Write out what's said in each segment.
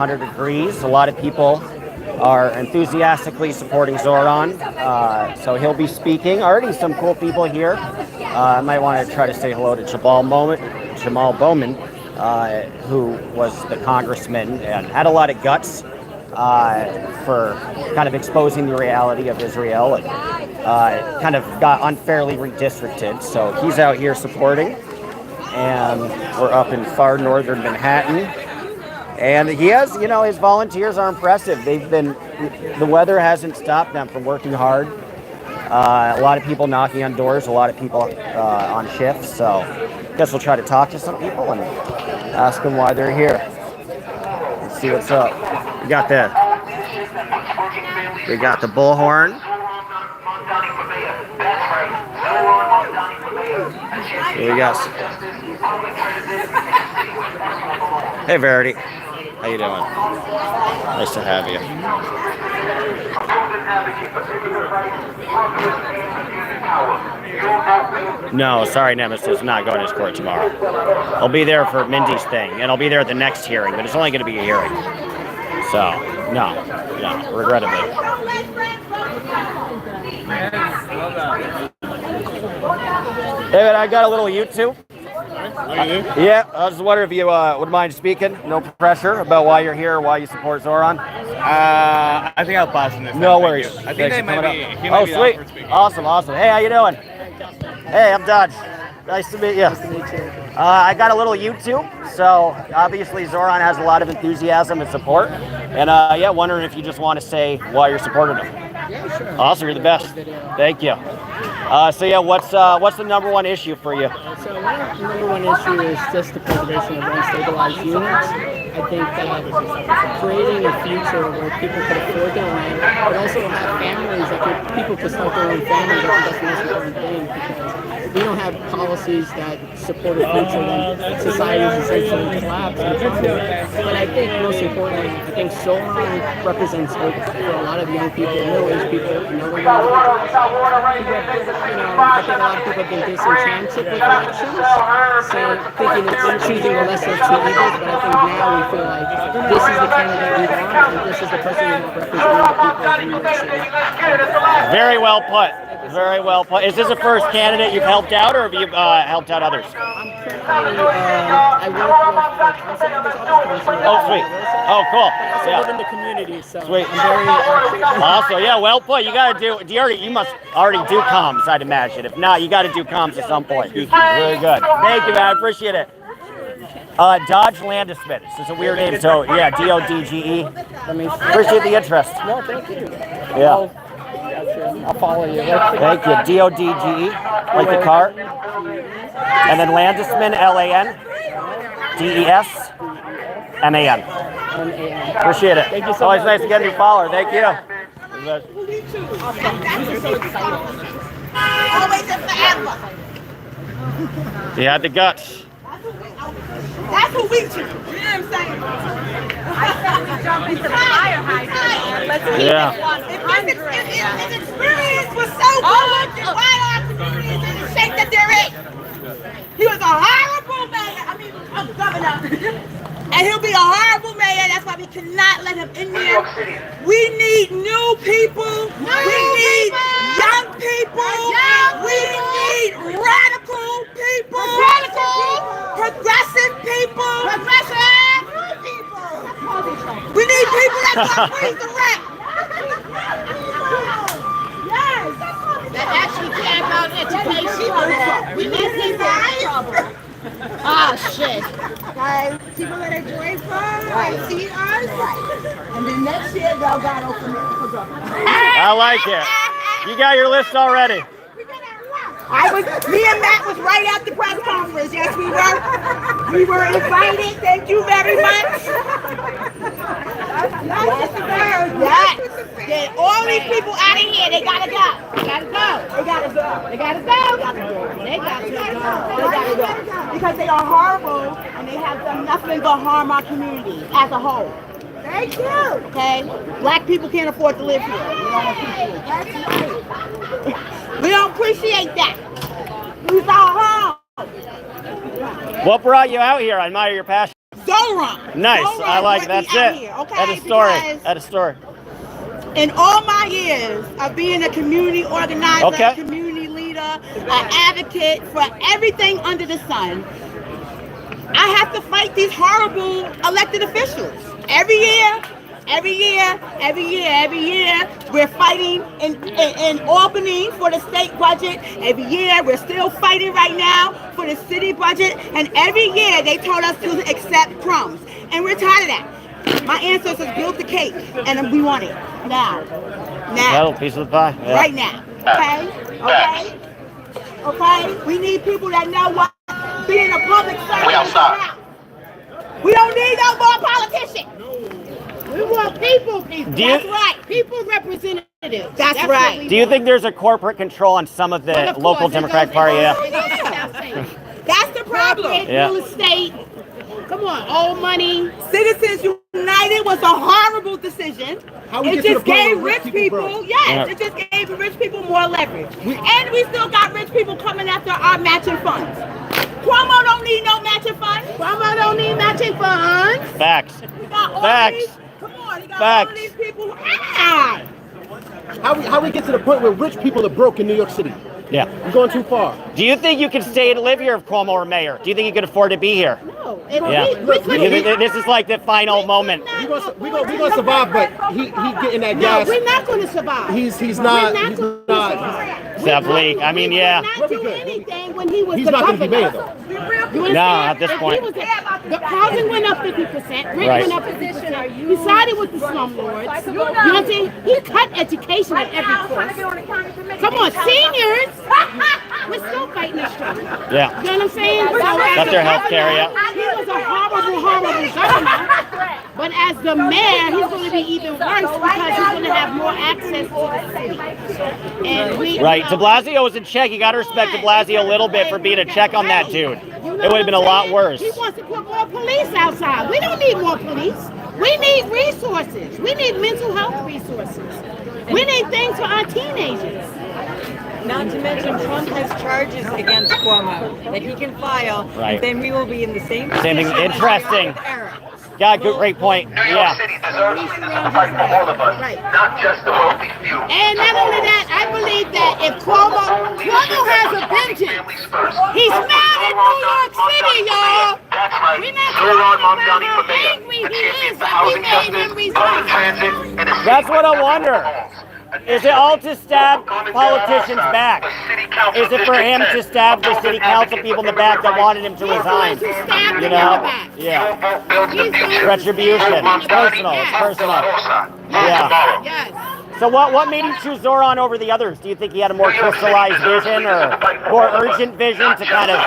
100 degrees. A lot of people are enthusiastically supporting Zoron, so he'll be speaking. Already some cool people here. I might want to try to say hello to Jamal Bowman, who was the congressman and had a lot of guts for kind of exposing the reality of Israel and kind of got unfairly redistricted. So he's out here supporting, and we're up in far northern Manhattan. And he has, his volunteers are impressive. The weather hasn't stopped them from working hard. A lot of people knocking on doors, a lot of people on shifts. So I guess we'll try to talk to some people and ask them why they're here. Let's see what's up. We got the bullhorn. Here we go. Hey, Verity. How you doing? Nice to have you. No, sorry, Nemesis. I'm not going to his court tomorrow. I'll be there for Mindy's thing, and I'll be there at the next hearing, but it's only going to be a hearing. So, no, regrettably. David, I got a little YouTube. Yeah, I was wondering if you would mind speaking. No pressure about why you're here, or why you support Zoron. I think I'll pass on this. No worries. I think he might be sweet. Awesome. Hey, how you doing? Hey, I'm Dodge. Nice to meet you. I got a little YouTube, so obviously Zoron has a lot of enthusiasm and support. And wondering if you just want to say why you're supporting him. Yeah, sure. Awesome, you're the best. Thank you. What's the number one issue for you? So the number one issue is just the preservation of unstabilized units. I think that creating a future where people could afford their land, but also have families people could start their own families. I think that's the most important thing, because if we don't have policies that support a future, then society is essentially collapsing. But I think most importantly, I think Zoron represents hope for a lot of young people, middle-aged people. I think a lot of people have been disenchanted with elections, thinking it's choosing the lesser of two evils. But I think now we feel like this is the candidate we want, and this is the person who represents the people of New York City. Very well put. Very well put. Is this the first candidate you've helped out, or have you helped out others? I'm currently, I work with council members, Oh, sweet. Oh, cool. I also live in the community, so sweet. I'm very Awesome. Yeah, well put. You got to do. You must already do comms, I'd imagine. If not, you got to do comms at some point. Really good. Thank you, man. I appreciate it. Dodge Landesman. This is a weird name. So yeah, DODGE. Appreciate the interest. No, thank you. Yeah. I'll follow you. Thank you. DODGE, like the car. And then Landesman, LANDESMAN. Appreciate it. Thank you so Always much. nice to get a new follower. Thank you. Always and forever. He had the guts. That's what we choose. You know what I'm saying? I said we jump into the fire hydrant. Let's keep it 100. His experience was so good. Why our communities in the shape that they're in? He was a horrible mayor. Governor. And he'll be a horrible mayor. That's why we cannot let him in there. We need new people. We need young people. We need radical people. Progressive people. We need people that can breathe the rap. Yes. That actually care about education. We need people in trouble. Oh shit. Guys, people that are joyful, see us. And then next year they'll got open it for government. I like it. You got your list already. Me and Matt was right at the press conference. Yes, we were. We were invited. Thank you very much. Yes. Get all these people out of here. They gotta go. They gotta go. They gotta go. They gotta go. They gotta go. Because they are horrible and they have done nothing but harm our community as a whole. Thank you. Okay? Black people can't afford to live here. We don't appreciate that. We saw home. What brought you out here? I admire your passion. Zoron. Nice. Zoron I like brought me that's out it. here, okay? Add a story. Because Add a story. in all my years of being a community organizer, Okay. community leader, an advocate for everything under the sun, I have to fight these horrible elected officials. Every year, we're fighting in Albany for the state budget. Every year, we're still fighting right now for the city budget. And every year, they told us to accept crumbs. And we're tired of that. My ancestors built the cake, and we want it now. Little piece of the pie. Yeah. Right now. Okay? We need people that know what being a public servant is about. We don't need no more politicians. We want people. That's right. People representatives. That's what right. we Do you want. think there's a corporate control on some of the But of local course, Democratic Party? Yeah. That's the problem. Yeah. Real estate. Come on, old money. Citizens United was a horrible decision. It just gave rich people, it just gave rich people more leverage. And we still got rich people coming after our matching funds. Cuomo don't need no matching funds. Cuomo don't need matching funds. Facts. He got all Facts. these, come on, he got Facts. all these people. How we get to the point where rich people are broke in New York City? Yeah. We're going too far. Do you think you can stay and live here if Cuomo were mayor? Do you think you could afford to be here? No. Yeah. This is like the final moment. We gonna survive, but he getting that No, gas. we're not going to survive. He's We're not. not He's going to not. survive. Except Bleak. I mean, yeah. He did not do anything when he was He's the not gonna be governor. mayor though. You No, understand? at this If he point. was the housing went up 50%, rent Right. went up 50%. He sided with the slumlords. You know what I'm saying? He cut education at every cost. Come on, seniors. We're still fighting this struggle. Yeah. You know what I'm saying? So Got their health care, yeah. He was a horrible governor. But as the mayor, he's going to be even worse because he's going to have more access to the city. And Right. De Blasio was in check. You got to respect De Blasio a little bit for being a check on that dude. It would have been a lot worse. He wants to put more police outside. We don't need more police. We need resources. We need mental health resources. We need things for our teenagers. Not to mention Trump has charges against Cuomo that he can file. Right. Then we will be in the same Same thing. position as Interesting. the era. Yeah, good, great point. New York Yeah. City deserves leaders to fight for all of us, not just the wealthy few. And not only that, I believe that if Cuomo has a vengeance. He's mad at New York City, y'all. That's right. We're not Zoran talking about Mamdani how for mayor, angry a he champion is for that we housing made him justice, resign. public transit, and a city That's what I with wonder. homes. Is it all to stab politicians back? Is it for him to stab the city council people in the back that wanted him to resign? He's going to stab You them in know? the back. Yeah. He's going to Retribution. It's personal. It's personal. Yeah. Yes. So what made you choose Zoran over the others? Do you think he had a more crystallized vision or more urgent vision to kind of...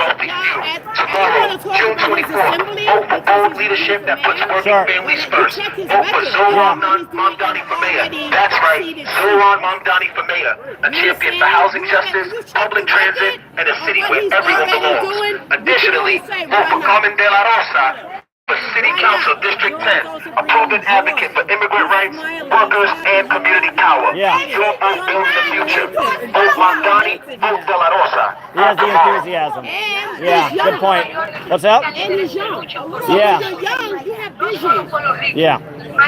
Everyone will talk about his assembly because leadership that puts working Sure. families first. check his But record. Zoran He's doing Mamdani for mayor. already That's right. seated Zoran Mamdani for mayor. A champion for housing justice, public transit, and a city where everyone belongs. Additionally, Local Carmen de la Rosa, for City Council District 10, a proven advocate for immigrant rights, workers, and community power. Yeah. Your vote builds the future. Vote Mamdani, vote de la Rosa. He has the enthusiasm. And Yeah, he's good young. point. What's up? And he's young. So Yeah. when you're young, you have vision. Yeah.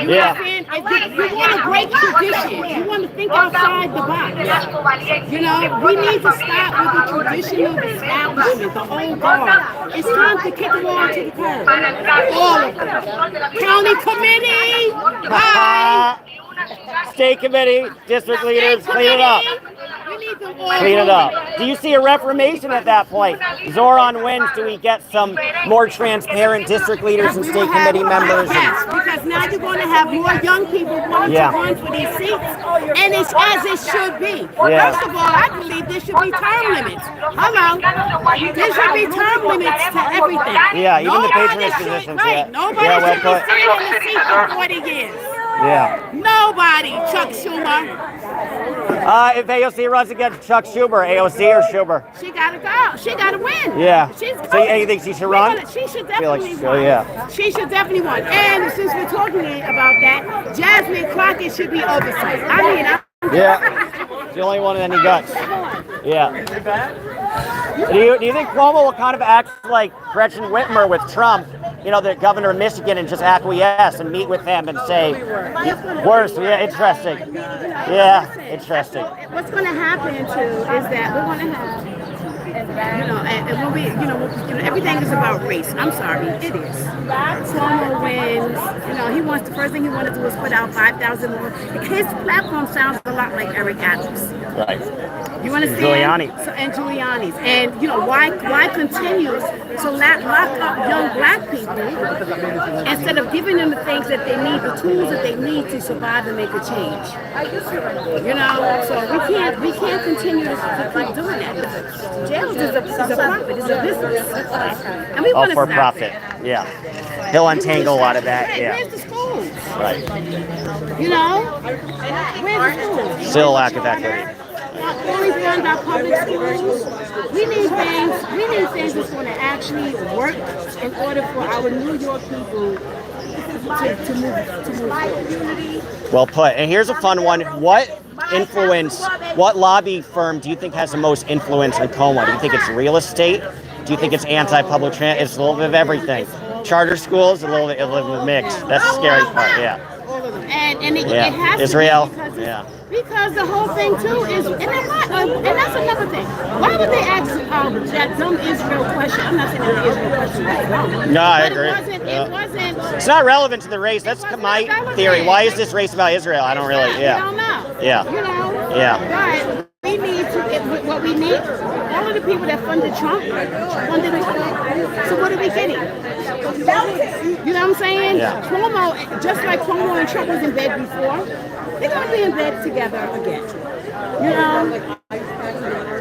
You Yeah. understand? If you want to break tradition. You want to think outside the box. You know, we need to stop with the traditional establishment, the old guard. It's time to kick them all to the curb. All of them. County committee, bye. State committee, district leaders, clean it up. We need them all Clean it gone. up. Do you see a reformation at that point? Zoran wins. Do we get some more transparent district leaders and We state will have- committee members? Yes, because now you're going to have more young people wanting Yeah. to run for these seats, and it's as it should be. Yeah. First of all, I believe there should be term limits. Hello, there should be term limits to everything. Yeah, even the Nobody patronage should- positions, Right, yeah. nobody Yeah, well should put. be sitting in the seat for 40 years. Yeah. Nobody, Chuck Schumer. If AOC runs against Chuck Schumer, AOC or Schumer? She got to go. She got to win. Yeah. She's So you think she should run? She should I feel like definitely she should, run. yeah. She should definitely run. And since we're talking about that, Jasmine Crockett should be oversight. I mean, Yeah. She's the only one with any guts. Yeah. Do you think Cuomo will kind of act like Gretchen Whitmer with Trump you know, the governor of Michigan and just acquiesce and meet with him and say, worse. Yeah, interesting. Yeah, interesting. What's going to happen too is that we're going to have, and when we, everything is about race. I'm sorry, it is. Cuomo wins. He wants, the first thing he wanted to do was put out 5,000 more. His platform sounds a lot like Eric Adams. Right. You understand? Giuliani. And Giuliani's. And, why continue to lock up young black people instead of giving them the things that they need, the tools that they need to survive and make a change? So we can't continue to keep doing that. Jails is a profit, it's a business. And we want to for stop profit. it. Yeah. He'll untangle a lot of that. Yeah. Where's the schools? Right. Where's the schools? Still lack of equity. Only fund our public schools. We need things that's going to actually work in order for our New York people to move forward. Well put. And here's a fun one. What lobby firm do you think has the most influence in Como? Do you think it's real estate? Do you think it's anti-public transit? It's a little bit of everything. Charter schools, a little bit of a mix. That's the scary part, yeah. And it has Israel, to be because the whole thing too is, and that's another thing. Why would they ask that dumb Israel question? I'm not saying that the Israel question was wrong. No, I agree. It wasn't. It's not relevant to the race. That's my theory. Why is this race about Israel? I don't really. Yeah. I don't know. Yeah. Yeah. But we need to get what we need. All of the people that funded Trump funded Trump. So what are we getting? You know what I'm saying? Yeah. Cuomo, just like Cuomo and Trump was in bed before, they're going to be in bed together again.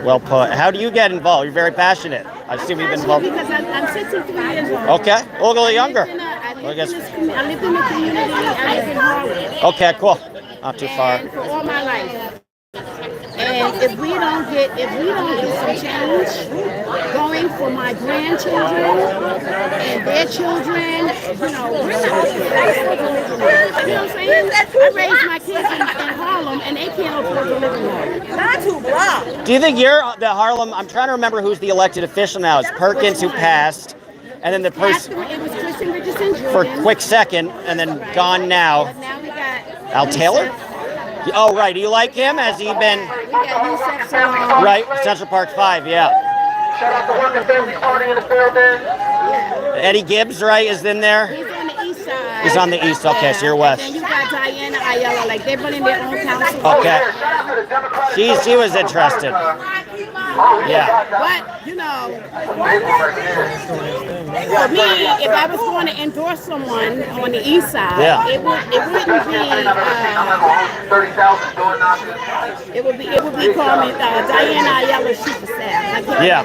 Well put. How do you get involved? You're very passionate. I assume you've been involved. Because I'm 63 years old. Okay. We'll go younger. I lived in the community. I live in Harlem. Okay, cool. Not too far. And for all my life. And if we don't get some change going for my grandchildren and their children, we're not going to you know what I'm saying? I raised my kids in Harlem and they can't afford to live in Harlem. Not too block. Do you think you're the Harlem? I'm trying to remember who's the elected official now. It's Perkins who passed, and then the person It was Kristen Richardson for a quick second, and then gone now. But now we got Al Taylor? Oh, right. Do you like him? Has he been? We got Yusef Zohran. Right. Central Park 5, yeah. Shout out to Working Family Party in the building. Eddie Gibbs, right, is in there? He's on the east side. He's on the east. Okay, so you're west. And then you got Diana Ayala, like they're running their own council. Okay. She was interested. Yeah. But, for me, if I was going to endorse someone on the east side, it wouldn't be, it would be called Diana Ayala Chief of Staff. Yeah.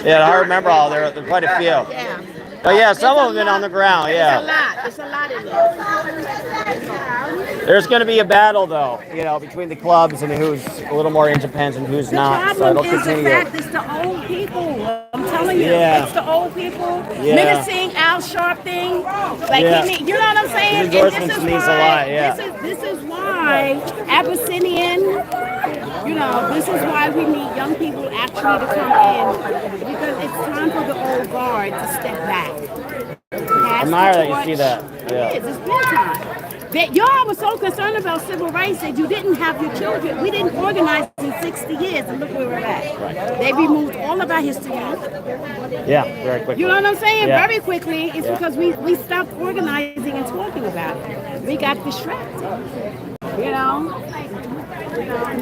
Yeah, I remember all. There are quite a few. Yeah. But yeah, some of them have been on the ground, yeah. It's a lot in there. There's going to be a battle, though, between the clubs and who's a little more independent and who's not. So it'll continue. The fact it's the old people. I'm telling you, it's the old people. Yeah. Menacing Al Sharpton. Like, you know what I'm saying? His endorsements means a lot, yeah. This is why Abyssinian, this is why we need young people actually to come in. Because it's time for the old guard to step back. I admire that you see that. Yeah. It is. It's been time. That y'all were so concerned about civil rights that you didn't have your children. We didn't organize in 60 years, and look where we're at. Right. They removed all of our history. Yeah, very quickly. You know what I'm saying? Yeah. Very quickly. It's because we stopped organizing and talking about it. We got distracted. We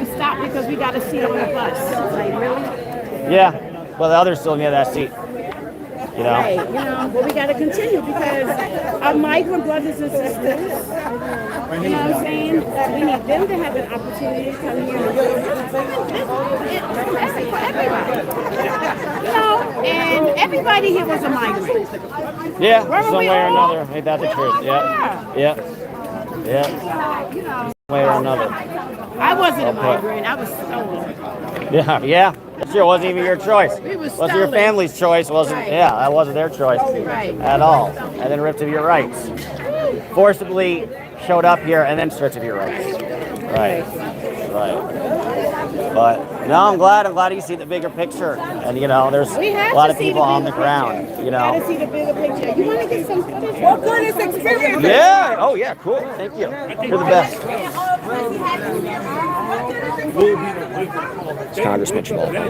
stopped because we got a seat on the bus. Like, really? Yeah. Well, the others still near that seat. Right, but we got to continue because our migrant brothers and sisters, you know what I'm saying? We need them to have an opportunity to come here and everybody here was a migrant. Yeah, some way or another. Ain't that the truth? Yeah. One way or another. I wasn't a migrant. I was stolen. Yeah. It sure wasn't even your choice. Wasn't your family's choice. That wasn't their choice at all. And then ripped of your rights. Forcibly showed up here and then stripped of your rights. Right. But No, I'm glad you see the bigger picture. And, you know, there's a lot of people on the ground, you know. Gotta see the bigger picture. You want to get some footage? What good is experience? Yeah. Oh, yeah. Cool. Thank you. You're the best. It's Congressman Bowman.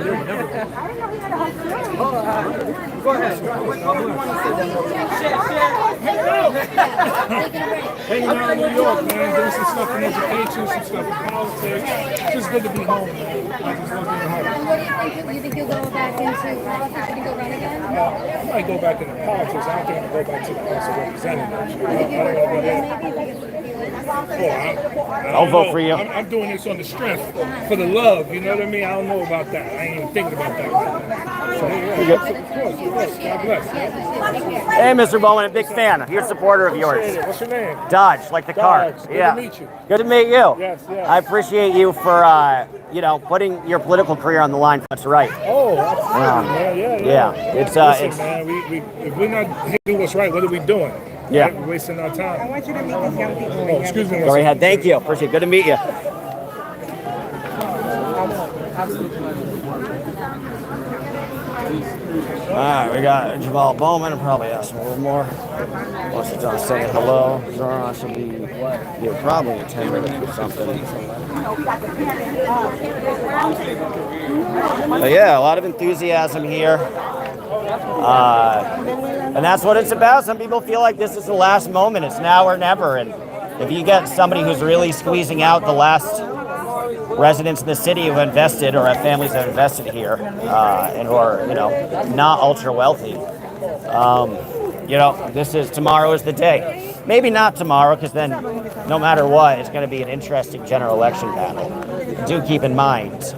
Hanging out in New York, man, doing some stuff in education, some stuff in politics. It's just good to be home, man. I just love being home. You think you'll go back into politics? You go run again? I might go back into politics. I don't think I'm going to go back to the House of Representatives. I don't want to go there. I'll vote for you. I'm doing this on the strength for the love, you know what I mean? I don't know about that. I ain't even thinking about that. So, yeah, of course. God bless. Hey, Mr. Bowman, a big fan. Huge supporter of yours. What's your name? Dodge, like the car. Dodge. Yeah. Good to meet you. Good to meet you. Yes. I appreciate you for, you know, putting your political career on the line. That's right. Oh, absolutely, man. Yeah. Listen, man, if we're not doing what's right, what are we doing? Yeah. Right? We're wasting our time. I want you to meet these young people. Oh, excuse me. Go right ahead. Thank you. Appreciate it. Good to meet you. All right, we got Jamal Bowman. I'll probably ask him a little more. Once he's done saying hello, Zoron should be probably in 10 minutes or something. But yeah, a lot of enthusiasm here. And that's what it's about. Some people feel like this is the last moment. It's now or never. And if you get somebody who's really squeezing out the last residents in the city who have invested or have families that have invested here and who are, you know, not ultra wealthy, you know, tomorrow is the day. Maybe not tomorrow, because then no matter what, it's going to be an interesting general election battle. Do keep in mind,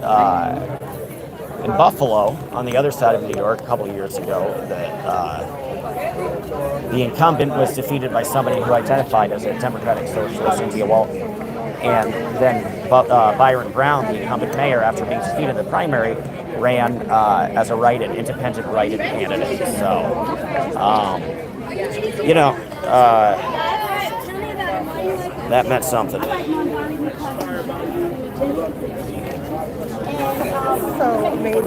in Buffalo, on the other side of New York, a couple of years ago, that the incumbent was defeated by somebody who identified as a Democratic Socialist, Cynthia Walton. And then Byron Brown, the incumbent mayor, after being defeated in the primary, ran as a independent write-in candidate. So, you know, that meant something. So amazing.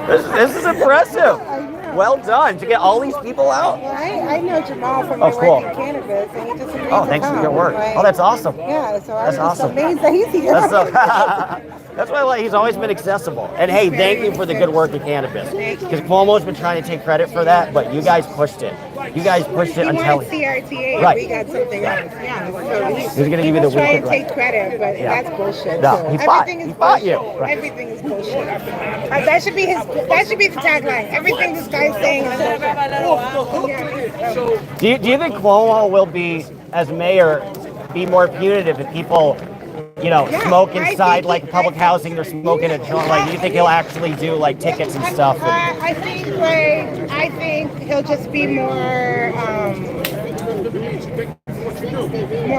This is impressive. Well done. To get all these people out? Well, I know Jamal from my cool. work in cannabis, and he just agreed Oh, to thanks for come. your work. Like, Oh, that's awesome. Yeah, so That's I'm just awesome. amazed that he's here. That's why he's always been accessible. And hey, thank you for the good work in cannabis. Because Cuomo's been trying to take credit for that, but you guys pushed it. You guys pushed it He until wanted CRTA, Right. we got something else. Yeah, so He's going to give you the try weekend and take credit, but Yeah. that's bullshit. No, too. he fought Everything is you. bullshit. Right. Everything is bullshit. That should be the tagline. Everything this guy's saying is bullshit. Do you think Cuomo will be, as mayor, be more punitive if people, you know, smoke inside like public housing? They're smoking a joint. Like, do you think he'll actually do like tickets and stuff? I think he'll just be more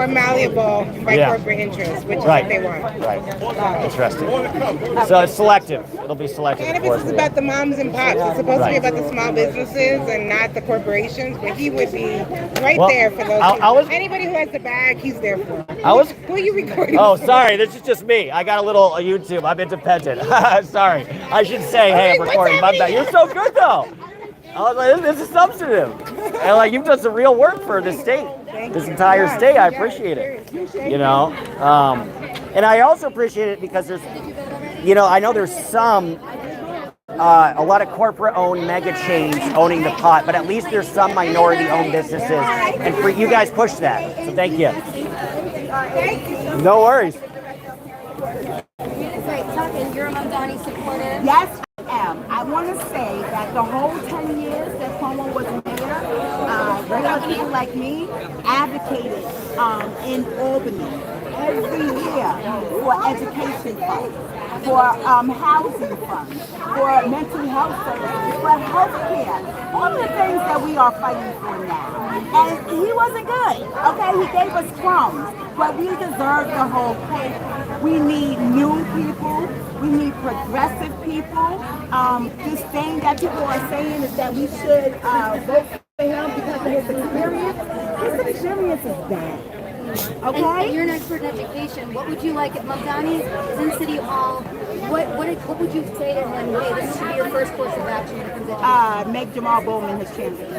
malleable by corporate interests, which is what they want. Right. Interesting. So it's selective. It'll be selective. Cannabis is about the moms and pops. It's supposed to be about the small businesses and not the corporations. But he would be there for those. Anybody who has the bag, he's there for. Who are you recording? Oh, sorry. This is just me. I got a little YouTube. I'm independent. Sorry. I should say, hey, I'm recording. My bad. You're so good though. I was like, this is substantive. And like, you've done some real work for this state, this entire state. I appreciate it. You know, and I also appreciate it because there's, you know, I know there's a lot of corporate-owned mega chains owning the pot, but at least there's some minority-owned businesses, and for you guys push that. So thank you. No worries. You're a Mamdani supporter? Yes, I am. I want to say that the whole 10 years that Cuomo was mayor, regular people like me advocated in Albany every year for education funds, for housing funds, for mental health services, for health care, all the things that we are fighting for now. And he wasn't good, okay? He gave us crumbs, but we deserve the whole cake. We need new people. We need progressive people. This thing that people are saying is that we should vote for him because of his experience. His experience is bad. Okay? And you're an expert in education. What would you like if Mamdani is in City Hall? What would you say to him? Hey, this should be your first course of action when it comes to Make Jamal Bowman his champion.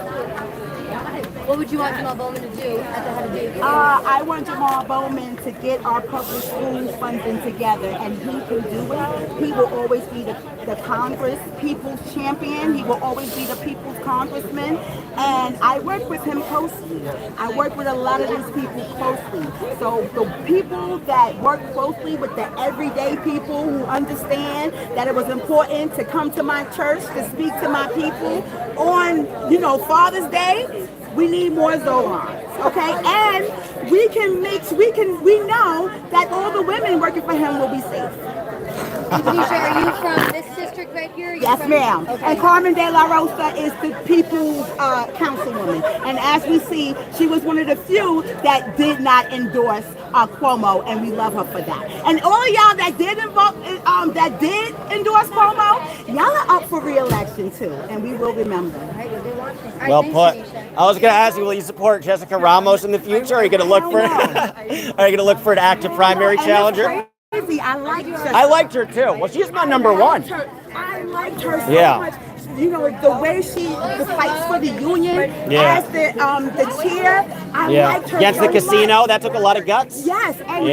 What would you want Jamal Bowman to do at the head of the I want Jamal Bowman to get our public school funding together, and he can do it. He will always be the Congress people's champion. He will always be the people's congressman. And I work with him closely. I work with a lot of these people closely. So the people that work closely with the everyday people who understand that it was important to come to my church to speak to my people on, Father's Day, we need more Zohran, okay? And we know that all the women working for him will be safe. Tanisha, are you from this district right here? Yes, ma'am. Okay. And Carmen De La Rosa is the people's councilwoman. And as we see, she was one of the few that did not endorse Cuomo, and we love her for that. And all of y'all that did endorse Cuomo, y'all are up for re-election too, and we will remember. Well put. I was going to ask you, will you support Jessica Ramos in the future? Or are you going to look for? Are you going to look for an active primary challenger? I liked her. I liked her too. Well, she's my number one. I liked her so much. The way she fights for the union as the chair. I liked her against the so casino. much. That took a lot of guts. Yes, and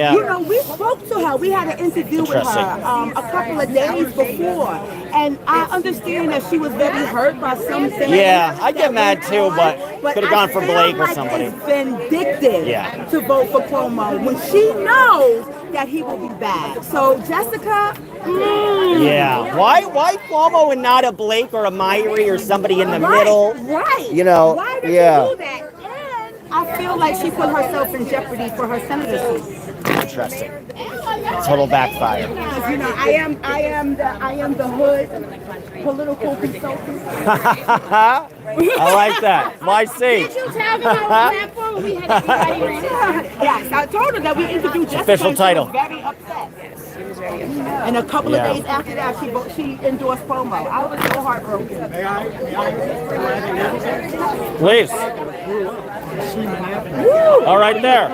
we spoke to her. We had an interview with her a couple of days before, and I understand that she was very hurt by some things. Yeah, I get mad too, but could have gone for Blake or somebody. It's vindictive to vote for Cuomo when she knows that he will be bad. So Jessica. Yeah. Why Cuomo and not a Blake or a Myrie or somebody in the middle? Right. Why did she do that? And I feel like she put herself in jeopardy for her senator seat. Interesting. Total backfire. I am the hood political consultant. I like that. My seat. Did you tell them our platform? We had everybody read it. Yes, I told her that we interviewed Jessica. Official title. She was very upset. And a couple of days after that, she endorsed Cuomo. I was so heartbroken. Please. All right there.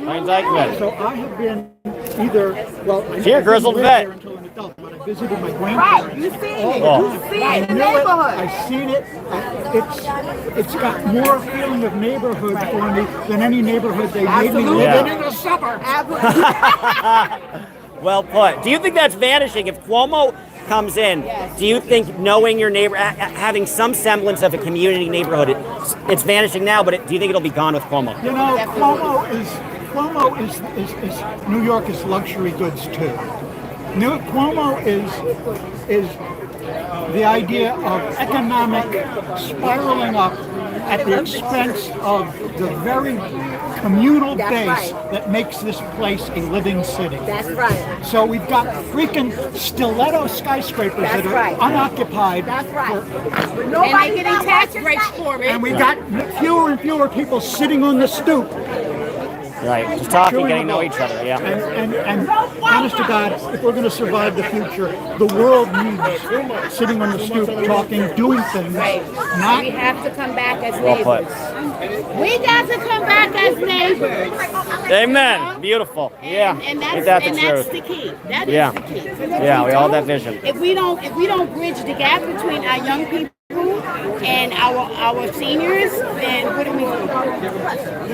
My indictment. So I have been either, Here, grizzled vet. Until an adult, but I visited my grandparents. Right, you've seen it. Oh. You've seen it in the neighborhood. I've seen it. It's got more feeling of neighborhood for me than any neighborhood they made me live in the suburbs. Well put. Do you think that's vanishing? If Cuomo comes in, do you think knowing your neighbor, having some semblance of a community neighborhood, it's vanishing now, but do you think it'll be gone with Cuomo? Cuomo is New York is luxury goods too. Cuomo is the idea of economic spiraling up at the expense of the very communal base that makes this place a living city. That's right. So we've got freaking stiletto skyscrapers that are unoccupied. That's right. And they're getting tax breaks for it. And we got fewer and fewer people sitting on the stoop. Right, just talking, getting to know each other, yeah. And honest to God, if we're going to survive the future, the world needs sitting on the stoop, talking, doing things. Not. We have to come back as Well neighbors. put. We got to come back as neighbors. Amen. Beautiful. Yeah. And Ain't that the that's truth? the key. That is Yeah. the key. Yeah, we all have that vision. If we don't bridge the gap between our young people and our seniors, then what are we doing? You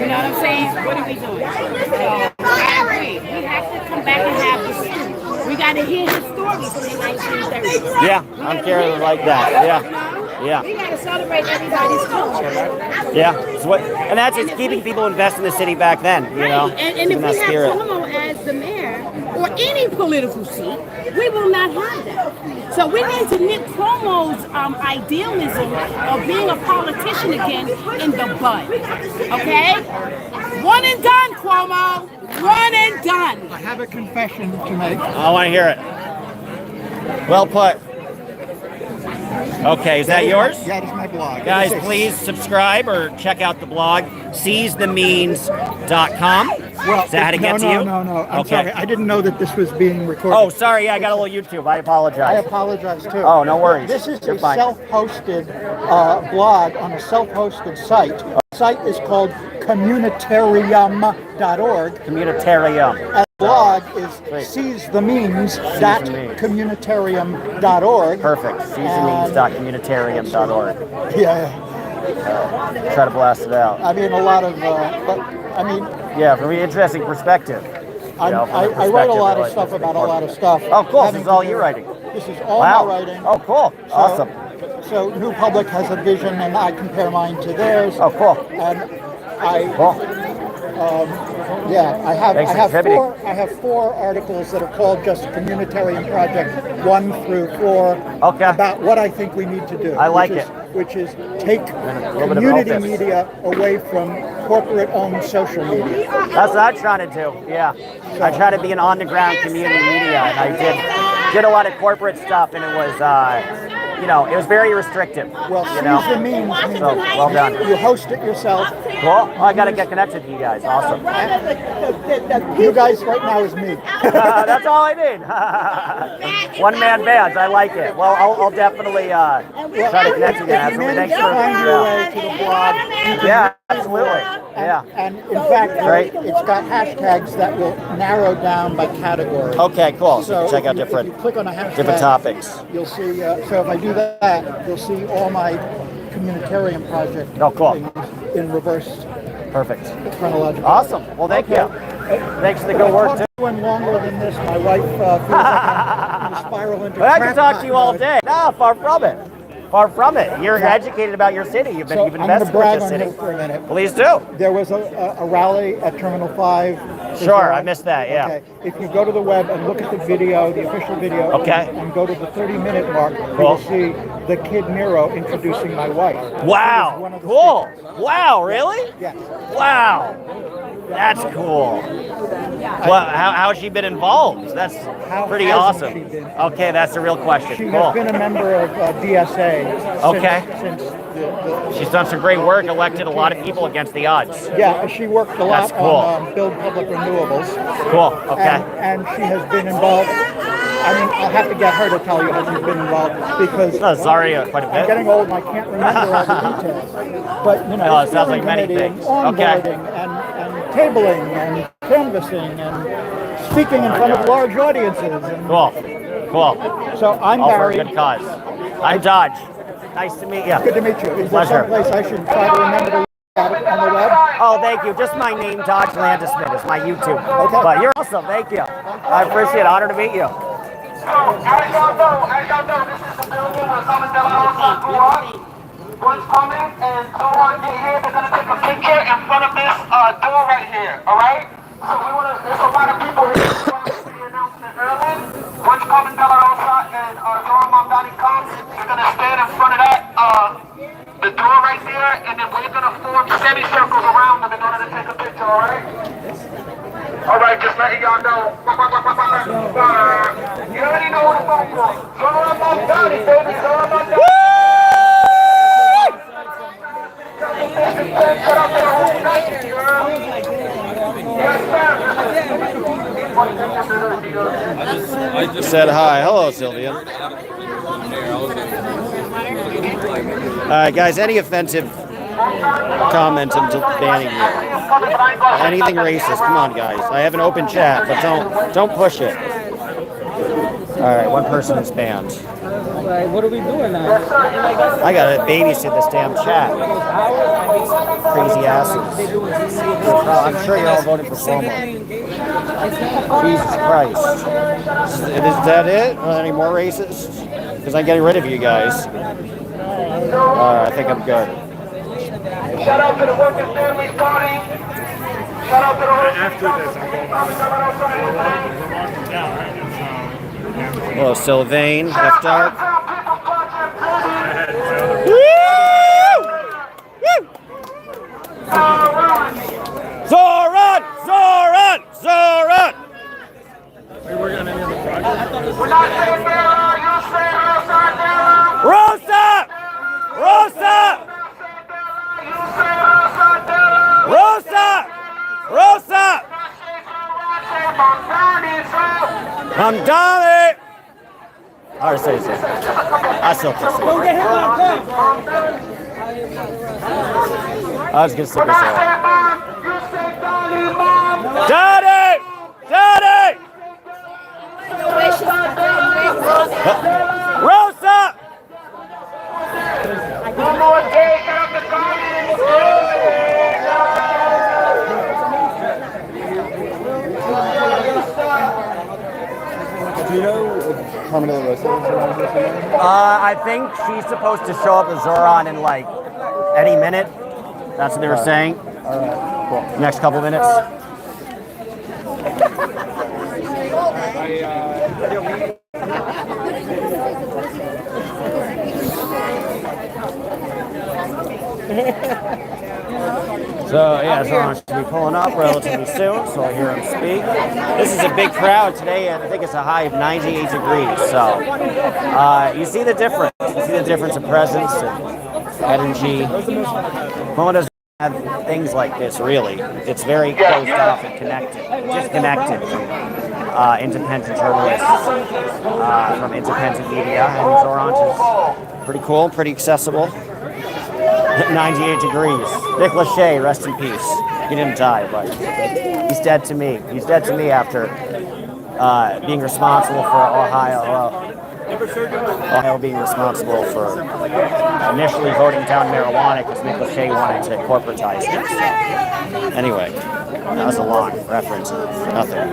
know what I'm saying? What are we doing? So, I agree. We have to come back and have this. We got to hear his stories from the 1930s. Yeah, I'm curious like that. Yeah. Yeah. We got to celebrate everybody's culture. Yeah. And that's just keeping people invest in the city back then, you know? And if we have Cuomo as the mayor or any political seat, we will not have that. So we need to nip Cuomo's idealism of being a politician again in the bud. Okay? One and done, Cuomo. One and done. I have a confession to make. I want to hear it. Well put. Okay, is that yours? That is my blog. Guys, please subscribe or check out the blog, seizethemeans.com. Well, is that how to get to you? No. I'm sorry. I didn't know that this was being recorded. Oh, sorry. Yeah, I got a little YouTube. I apologize. I apologize too. Oh, no worries. This is You're a fine. self-hosted blog on a self-hosted site. The site is called communitarium.org. Communitarium. And the blog is Great. seizethemeans.communitarium.org. Perfect. Seizethemeans.communitarium.org. Yeah. Try to blast it out. I mean, a lot of, but I mean, Yeah, from an interesting perspective. I write a lot of stuff about a lot of stuff. Oh, cool. This is all you writing. This is all Wow. my writing. Oh, cool. Awesome. So New Public has a vision, and I compare mine to theirs. Oh, cool. And I, Cool. yeah, I Thanks for contributing. I have 4 articles that are called just Communitarian Project 1 through 4 about what I think we need to do. I like it. Which is take little bit of community openness. media away from corporate-owned social media. That's what I'm trying to do. Yeah. I try to be an on-the-ground community media, and I did a lot of corporate stuff, and it was, you know, it was very restrictive. Well, you know? seize the means. So, well done. You host it yourself. Cool. Oh, I got to get connected to you guys. Awesome. You guys right now is me. That's all I need. One-man bands. I like it. Well, I'll definitely try to connect you guys. Thanks for Find your way to the blog. Yeah, absolutely. Yeah. And in fact, it's got hashtags that will narrow down by category. Okay, cool. So check out if different you click on a hashtag, different topics. You'll see. So if I do that, you'll see all my Communitarian Project things in reverse. Perfect. Chronological. Awesome. Well, thank you. Thanks for the good work, too. Went longer than this. My wife feels like I'm going to spiral into I crap can talk to you all mode. day. No, far from it. Far from it. You're educated about your city. You've So invested I'm going to brag with on your you city. for a minute. Please do. There was a rally at Terminal 5. Sure, I missed that, yeah. Okay. If you go to the web and look at the video, the official video, Okay. and go to the 30-minute mark, Cool. you'll see the kid Nero introducing my wife. Wow. Cool. Wow, really? Yes. Wow. That's cool. Well, how has she been involved? That's pretty hasn't awesome. she been? Okay, that's the real question. She Cool. has been a member of DSA Okay. since She's done some great work, elected a lot of people against the odds. yeah, she worked a lot That's cool. on Build Public Renewables. Cool. Okay. And she has been involved. I mean, I'll have to get her to tell you how she's been involved because Zaria quite a bit. I'm getting old and I can't remember all the details. But, you know, Oh, it sounds like steering many committee and things. Okay. onboarding and tabling and canvassing and speaking in front of large audiences. And Cool. Cool. so I'm All for a Barry. good cause. I'm Dodge. Nice to meet you. Good to meet you. Is there Pleasure. someplace I should try to remember to look at it on the web? Oh, thank you. Just my name, Dodge Landesman, is my YouTube. Okay. But you're awesome. Thank you. I appreciate it. Honor to meet you. As y'all know, this is the building where Common De La Rosa grew up. One's coming, and Zoron get here. They're gonna take a picture in front of this door right here. All right? So there's a lot of people here. We want to see the announcement early. Once Common De La Rosa and Zoron Mamdani comes, you're gonna stand in front of that the door right there, and then we're gonna form semicircles around them in order to take a picture. All right? All right, just letting y'all know. You already know who to vote for. Zoron Mamdani, baby. Zoron Mamdani. I just said hi. Hello, Sylvia. All right, guys, any offensive comments, I'm just banning you. Anything racist, come on, guys. I have an open chat, but don't push it. All right, one person is banned. What are we doing now? I gotta babysit this damn chat. Crazy asses. I'm sure you're all voting for Cuomo. Jesus Christ. Is that it? Any more racists? Because I'm getting rid of you guys. I think I'm good. Shout out to the Working Families Party. Shout out to the After this, I'm going Hello, Sylvain, Heftar. Zoron! Zoron! Zoron! We're not saying Bella, you say Rosa! Rosa! Rosa! Rosa! Mamdani! Hard to say this. I still can say it. I was gonna say this. Daddy! Daddy! Rosa! One more day, get up the comments. Do you know if Carmela Rosa is around here somewhere? I think she's supposed to show up as Zoron in like any minute. That's what they were saying. All right, cool. Next couple minutes. So yeah, Zoron should be pulling up relatively soon, so I'll hear him speak. This is a big crowd today, and I think it's a high of 98 degrees. So you see the difference. You see the difference of presence and energy. Bowman doesn't have things like this, really. It's very closed off and connected, disconnected from independent journalists, from independent media, and Zoran is pretty cool, pretty accessible. 98 degrees. Nick Lachey, rest in peace. He didn't die, but he's dead to me. He's dead to me after being responsible for Ohio being responsible for initially voting down marijuana because Nick Lachey wanted to corporatize it. Anyway, that was a long reference. Nothing.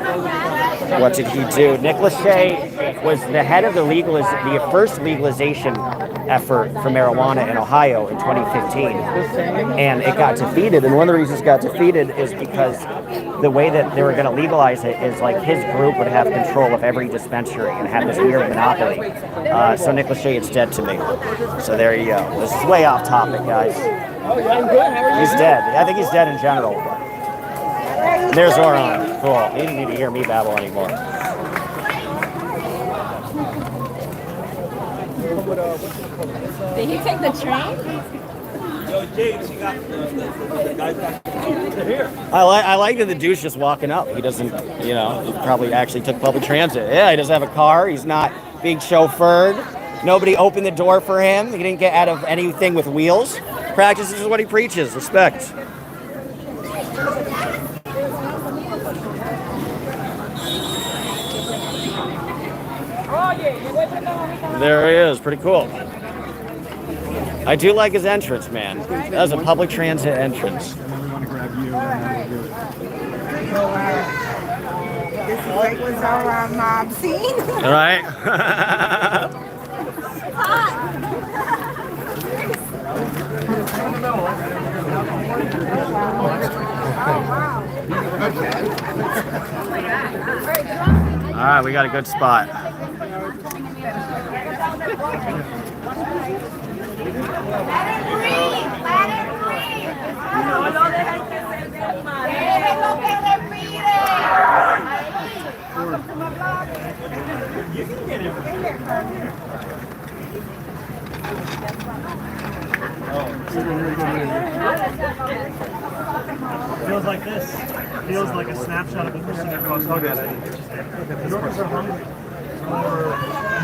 What did he do? Nick Lachey was the head of the first legalization effort for marijuana in Ohio in 2015, and it got defeated. And one of the reasons it got defeated is because the way that they were going to legalize it is like his group would have control of every dispensary and have this weird monopoly. So Nick Lachey is dead to me. So there you go. This is way off topic, guys. Oh yeah, I'm good. How are you? He's dead. I think he's dead in general. There's Zoron. Cool. He didn't need to hear me babble anymore. Did he take the train? Yo, James, you got the guy back here. I like that the dude's just walking up. He doesn't, he probably actually took public transit. Yeah, he doesn't have a car. He's not being chauffeured. Nobody opened the door for him. He didn't get out of anything with wheels. Practices what he preaches. Respect. There he is. Pretty cool. I do like his entrance, man. That was a public transit entrance. This is like what Zoron mob scene. All right. All right, we got a good spot. Feels like this. Feels like a snapshot of what we're seeing across New Yorkers are hungry for a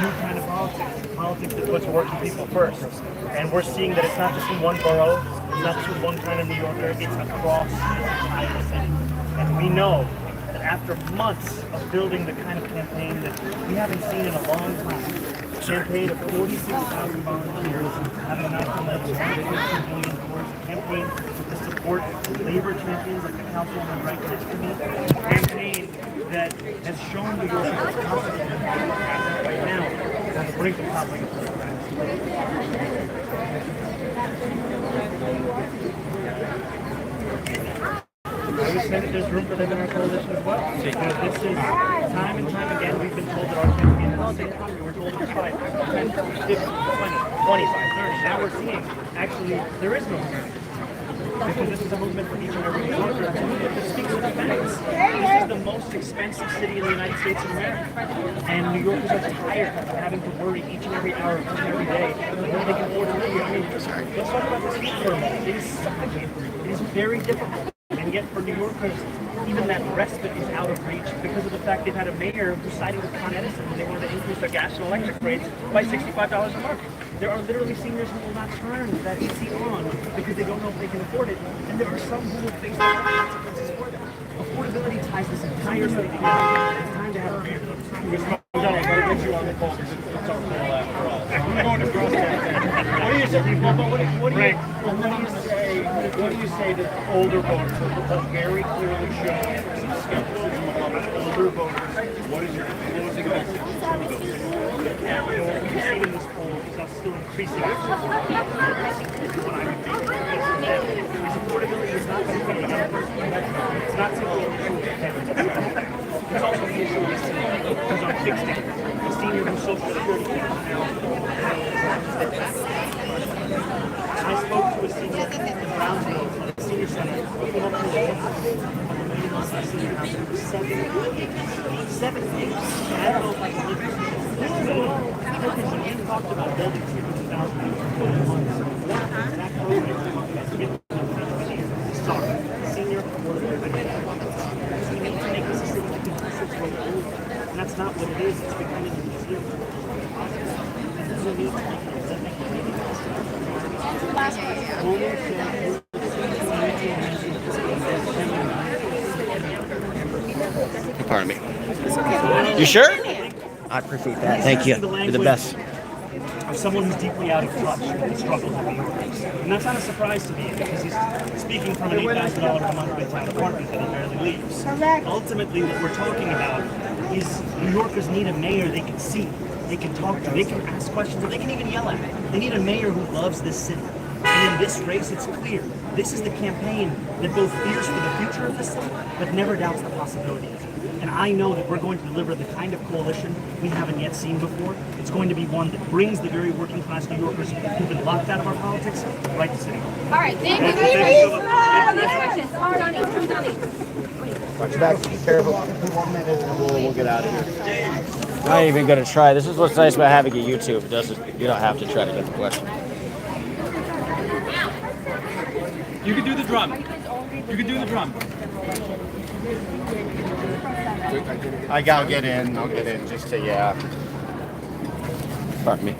new kind of politics. Politics that puts working people first. And we're seeing that it's not just in one borough, it's not just in one kind of New Yorker, it's across the entire city. And we know that after months of building the kind of campaign that we haven't seen in a long time, a campaign of 46,000 volunteers, having an outcome of $115 million, a campaign to support labor champions like the councilwoman right next to me, a campaign that has shown New Yorkers confident right now on the brink of toppling. I would say that there's room for them in our coalition as well. Because this is time and time again we've been told that our campaign is the economy. We're told it's 5, 10, 15, 20, 25, 30. Now we're seeing actually there is no movement. Because this is a movement for each and every New Yorker. It's a movement that speaks to the facts. This is the most expensive city in the United States of America. And New Yorkers are tired of having to worry each and every hour, each and every day, whether they can afford to live. I mean, let's talk about this heat for a moment. It is suffocating. It is very difficult. And yet for New Yorkers, even that respite is out of reach because of the fact they've had a mayor who sided with Con Edison when they wanted to increase their gas and electric rates by $65 a month. There are literally seniors who will not turn that AC on because they don't know if they can afford it. And there are some who will face the consequences for that. Of affordability ties this entire city together. It's time to have a beer. I'm going to get you on the phone because it's on the after all. I'm going to cross that. What do you say? What do you say to older voters? Because very clearly show some skepticism among older voters. What is your closing message to those? What we see in this poll is us still increasing. What I would do is affordability is not going to be a person. It's not simply an issue of heaven. There's also the issue of the city. Because on fixed income, the senior who's social security I spoke to a senior in Brownsville, at the senior center, who came up with a senior housing for 7 years. 7 years. And I don't know if I can live with this. Because when you talked about building 200,000 that program talked about giving sorry, senior affordability. So we need to make this a city that can and that's not what it is. It's becoming a museum. There's no need to make it. Last question. Pardon me. You sure? I appreciate that. Thank you. You're the best. Of someone who's deeply out of touch with the struggles of New Yorkers. And that's not a surprise to me because he's speaking from an $8,000 a month midtown apartment that he barely leaves. Correct. Ultimately, what we're talking about is New Yorkers need a mayor they can see, they can talk to, they can ask questions, or they can even yell at. They need a mayor who loves this city. And in this race, it's clear. This is the campaign that both fears for the future of this city, but never doubts the possibility of it. And I know that we're going to deliver the kind of coalition we haven't yet seen before. It's going to be one that brings the very working class New Yorkers who've been locked out of our politics right to City Hall. All right, thank you. Watch your back. Be careful. 1 minute and we'll get out of here. I'm not even going to try. This is what's nice about having a YouTube. It doesn't. You don't have to try to get the question. You can do the drum. You can do the drum. I'll get in. I'll get in just to, yeah. Pardon me.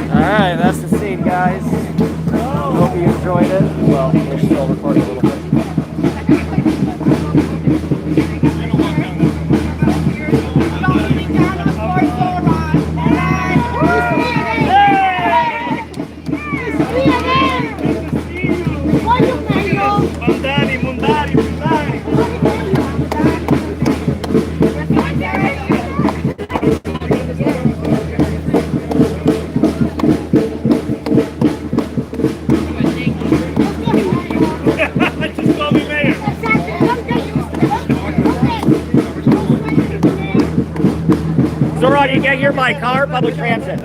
Alright, that's the scene, guys. Hope you enjoyed it. Well, we're still recording a little bit. Zoron, you get here by car, public transit.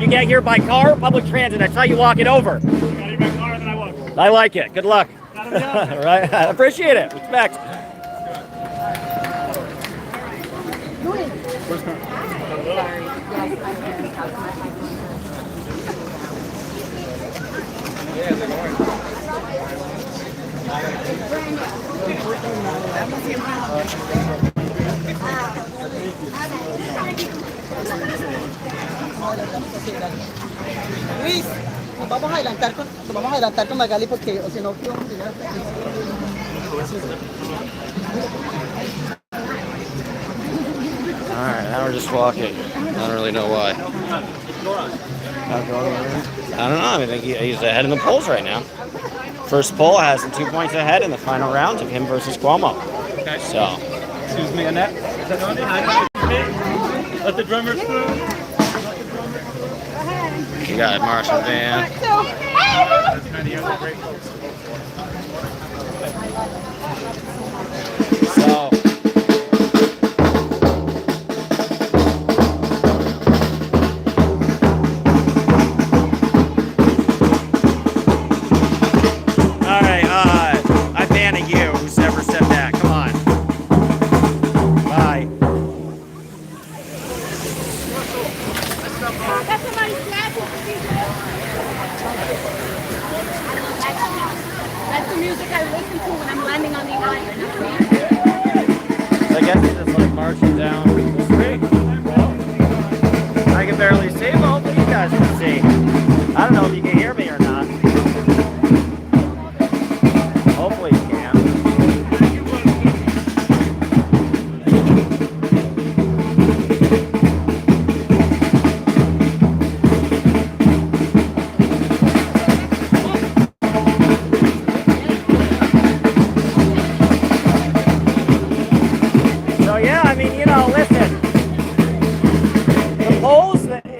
You get here by car, public transit. That's how you walk it over. I like it. Good luck. Right? I appreciate it. Respect. Luis, vamos a adelantar con Magali porque o si no Alright, now we're just walking. I don't really know why. I don't know. I think he's ahead in the polls right now. First poll has him 2 points ahead in the final round of him versus Cuomo. Okay. So. Excuse me, Annette. Is that on? Let the drummers through. You got it, Marshall Dan. So. I'm banning you, who's ever said that. Come on. Bye. That's somebody's music I listen to when I'm landing on the island. I guess it's just like marching down the street. I can barely see, but hopefully you guys can see. I don't know if you can hear me or not. Hopefully you can.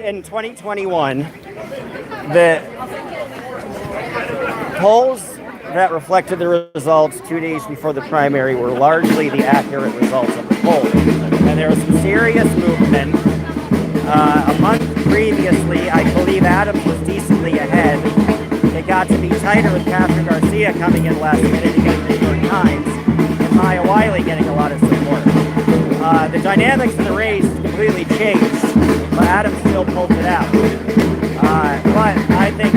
In 2021, the polls that reflected the results 2 days before the primary were largely the accurate results of the poll. And there was some serious movement. A month previously, I believe Adams was decently ahead. It got to be tighter with Patrick Garcia coming in last minute against the New York Times, and Maya Wiley getting a lot of support. The dynamics of the race completely changed, but Adams still pulled it out. But I think,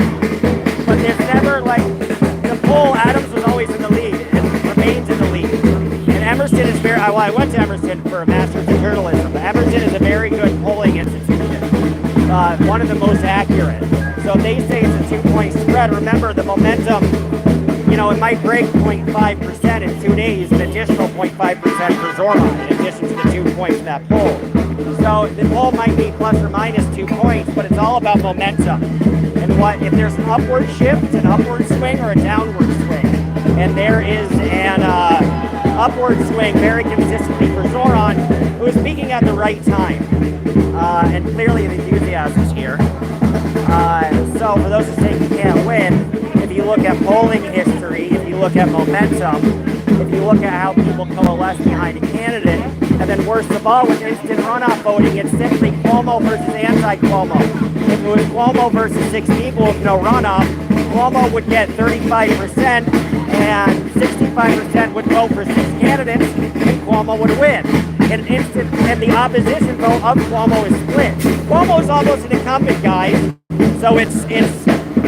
but there's never like, the poll, Adams was always in the lead and remains in the lead. And Emerson is very, well, I went to Emerson for a master's in journalism. Emerson is a very good polling institution, one of the most accurate. So if they say it's a 2-point spread, remember the momentum, you know, it might break 0.5% in 2 days, an additional 0.5% for Zoron, in addition to the 2 points in that poll. So the poll might be plus or minus 2 points, but it's all about momentum. And what if there's an upward shift, an upward swing, or a downward swing? And there is an upward swing very consistently for Zoron, who is peaking at the right time. And clearly the enthusiasm is here. So for those who say he can't win, if you look at polling history, if you look at momentum, if you look at how people coalesce behind a candidate, and then worst of all, with instant runoff voting, it's simply Cuomo versus anti-Cuomo. If it was Cuomo versus 6 people with no runoff, Cuomo would get 35%, and 65% would vote for 6 candidates, and Cuomo would win. And the opposition vote of Cuomo is split. Cuomo's almost an incumbent, guys. So it's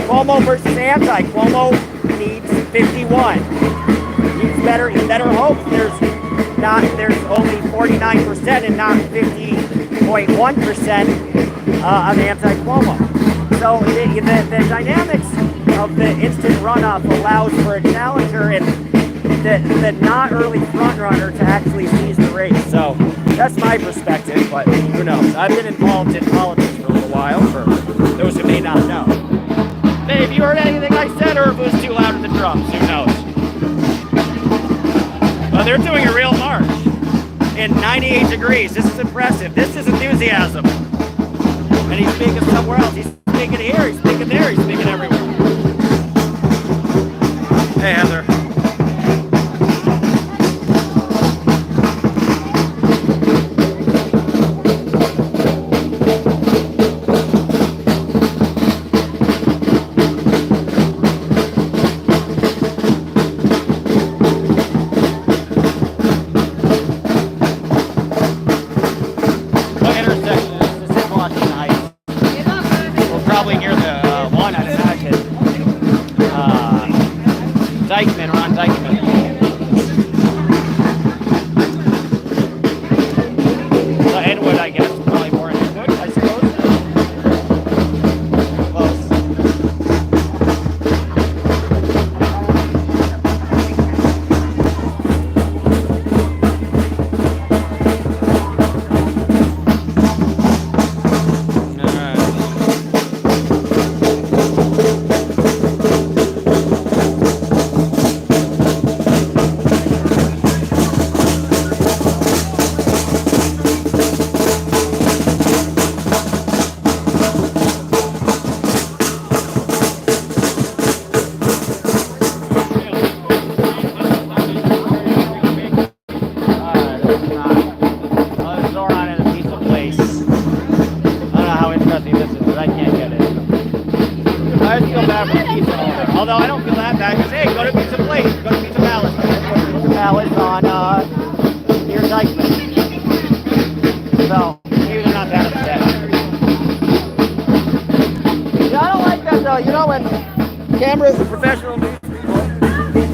Cuomo versus anti. Cuomo needs 51. He's better hope there's only 49% and not 50.1% of anti-Cuomo. So the dynamics of the instant runoff allows for a challenger and the not early front runner to actually seize the race. So that's my perspective, but who knows? I've been involved in politics for a little while, for those who may not know. Hey, have you heard anything I said, or if it was too loud at the drums? Who knows? Well, they're doing a real march in 98 degrees. This is impressive. This is enthusiasm. And he's speaking somewhere else. He's speaking here, he's speaking there, he's speaking everywhere. Hey, Heather.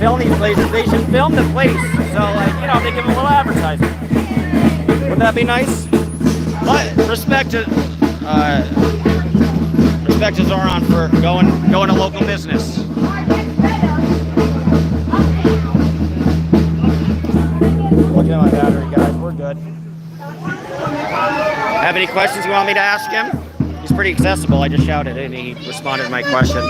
film these places, they should film the place. So, like, you know, they give them a little advertising. Wouldn't that be nice? But respect to Zoron for going to local business. Looking at my battery, guys. We're good. Have any questions you want me to ask him? He's pretty accessible. I just shouted and he responded to my question.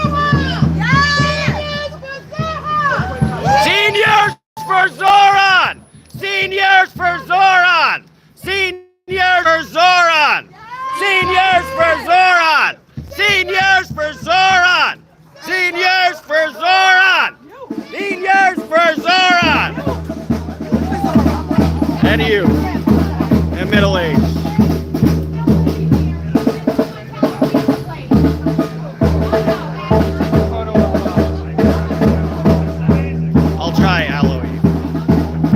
Seniors for Zoron! Seniors for Zoron! Seniors for Zoron! Seniors for Zoron! Seniors for Zoron! Seniors for Zoron! Seniors for Zoron! And you, and middle age. I'll try Aloe.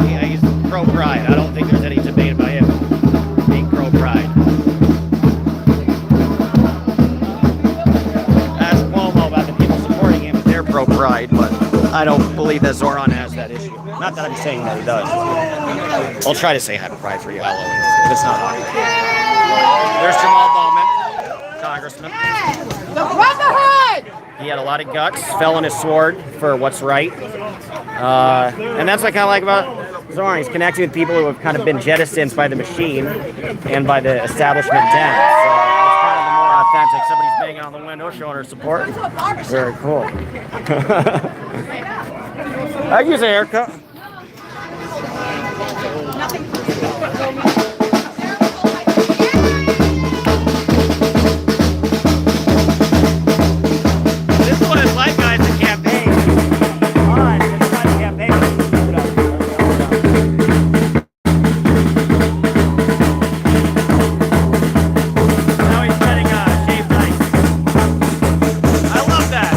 Yeah, he's pro-pride. I don't think there's any debate about him being pro-pride. Ask Cuomo about the people supporting him if they're pro-pride, but I don't believe that Zoron has that issue. Not that I'm saying that he does. I'll try to say happy pride for you, Aloe, if it's not on. There's Jamal Bowman, Congressman. The Brotherhood! He had a lot of guts, fell on his sword for what's right. And that's what I kind of like about Zoron. He's connecting with people who have kind of been jettisoned by the machine and by the establishment den. So it's kind of the more authentic. Somebody's banging on the window, showing her support. Very cool. I use a haircut. This is what it's like, guys, to campaign. On, it's not a campaign. Now he's getting shaved ice. I love that.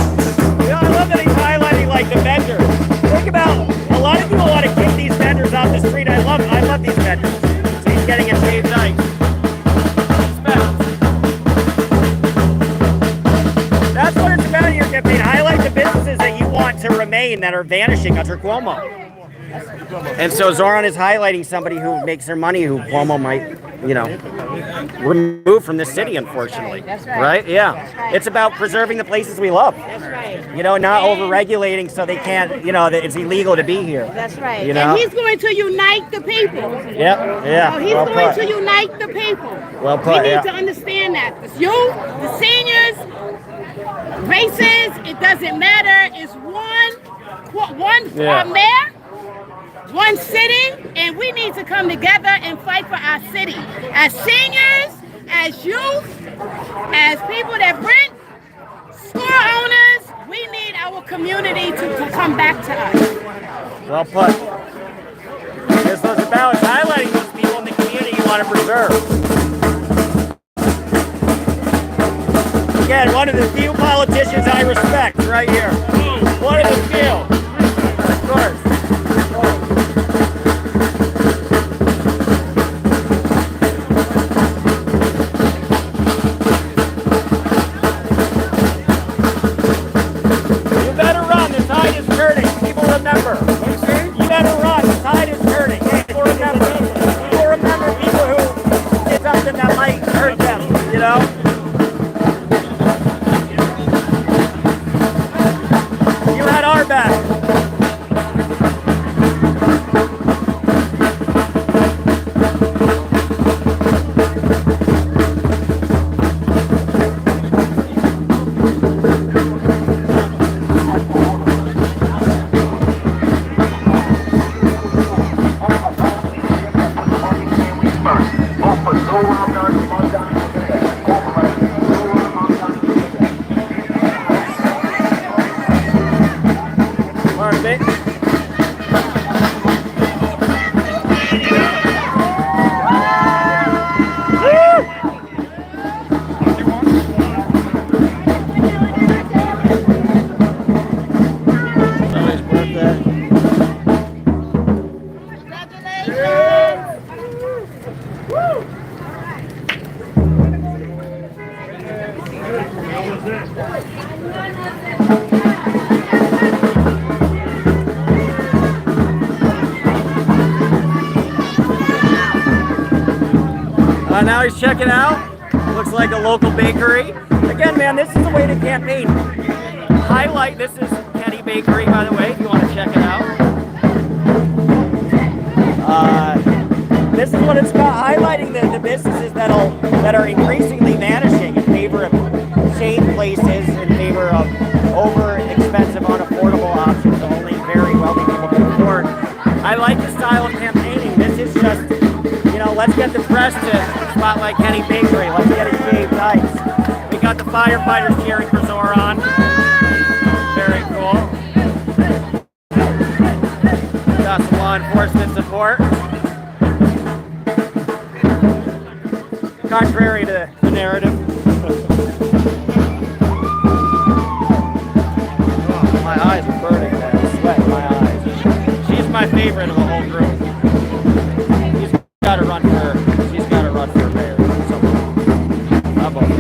You know, I love that he's highlighting like the vendors. Think about a lot of people want to kick these vendors off the street. I love these vendors. So he's getting a shaved ice. That's what it's about in your campaign. Highlight the businesses that you want to remain that are vanishing under Cuomo. And so Zoron is highlighting somebody who makes their money who Cuomo might, you know, remove from this city, unfortunately. That's right. Right? Yeah. That's right. It's about preserving the places we love. That's right. You know, not over-regulating so they can't, you know, that it's illegal to be here. That's right. You know? And he's going to unite the people. Yep, yeah. So he's well going put. to unite the people. Well put, We need yeah. to understand that. The youth, the seniors, races, it doesn't matter. It's one mayor, one city, and we need to come together and fight for our city. As seniors, as youth, as people that rent, store owners, we need our community to come back to us. Well put. This was about highlighting those people in the community you want to preserve. Again, one of the few politicians I respect right here. One of the few. Of course. You better run, the tide is turning. People remember. You better run, the tide is turning. People remember. People remember people who did something that might hurt them, you know? You had our back. Now he's checking out. Looks like a local bakery. Again, man, this is a way to campaign. Highlight, this is Kenny Bakery, by the way, if you want to check it out. This is what it's about, highlighting the businesses that are increasingly vanishing in favor of chain places, in favor of over-expensive, unaffordable options only very wealthy people can afford. I like the style of campaigning. This is just, you know, let's get the press to spotlight Kenny Bakery. Let's get it shaved ice. We got the firefighters cheering for Zoron. Very cool. Got some law enforcement support. Contrary to the narrative. Oh, my eyes are burning, man. Sweat in my eyes. She's my favorite of the whole group. She's got to run for mayor. So, how about that?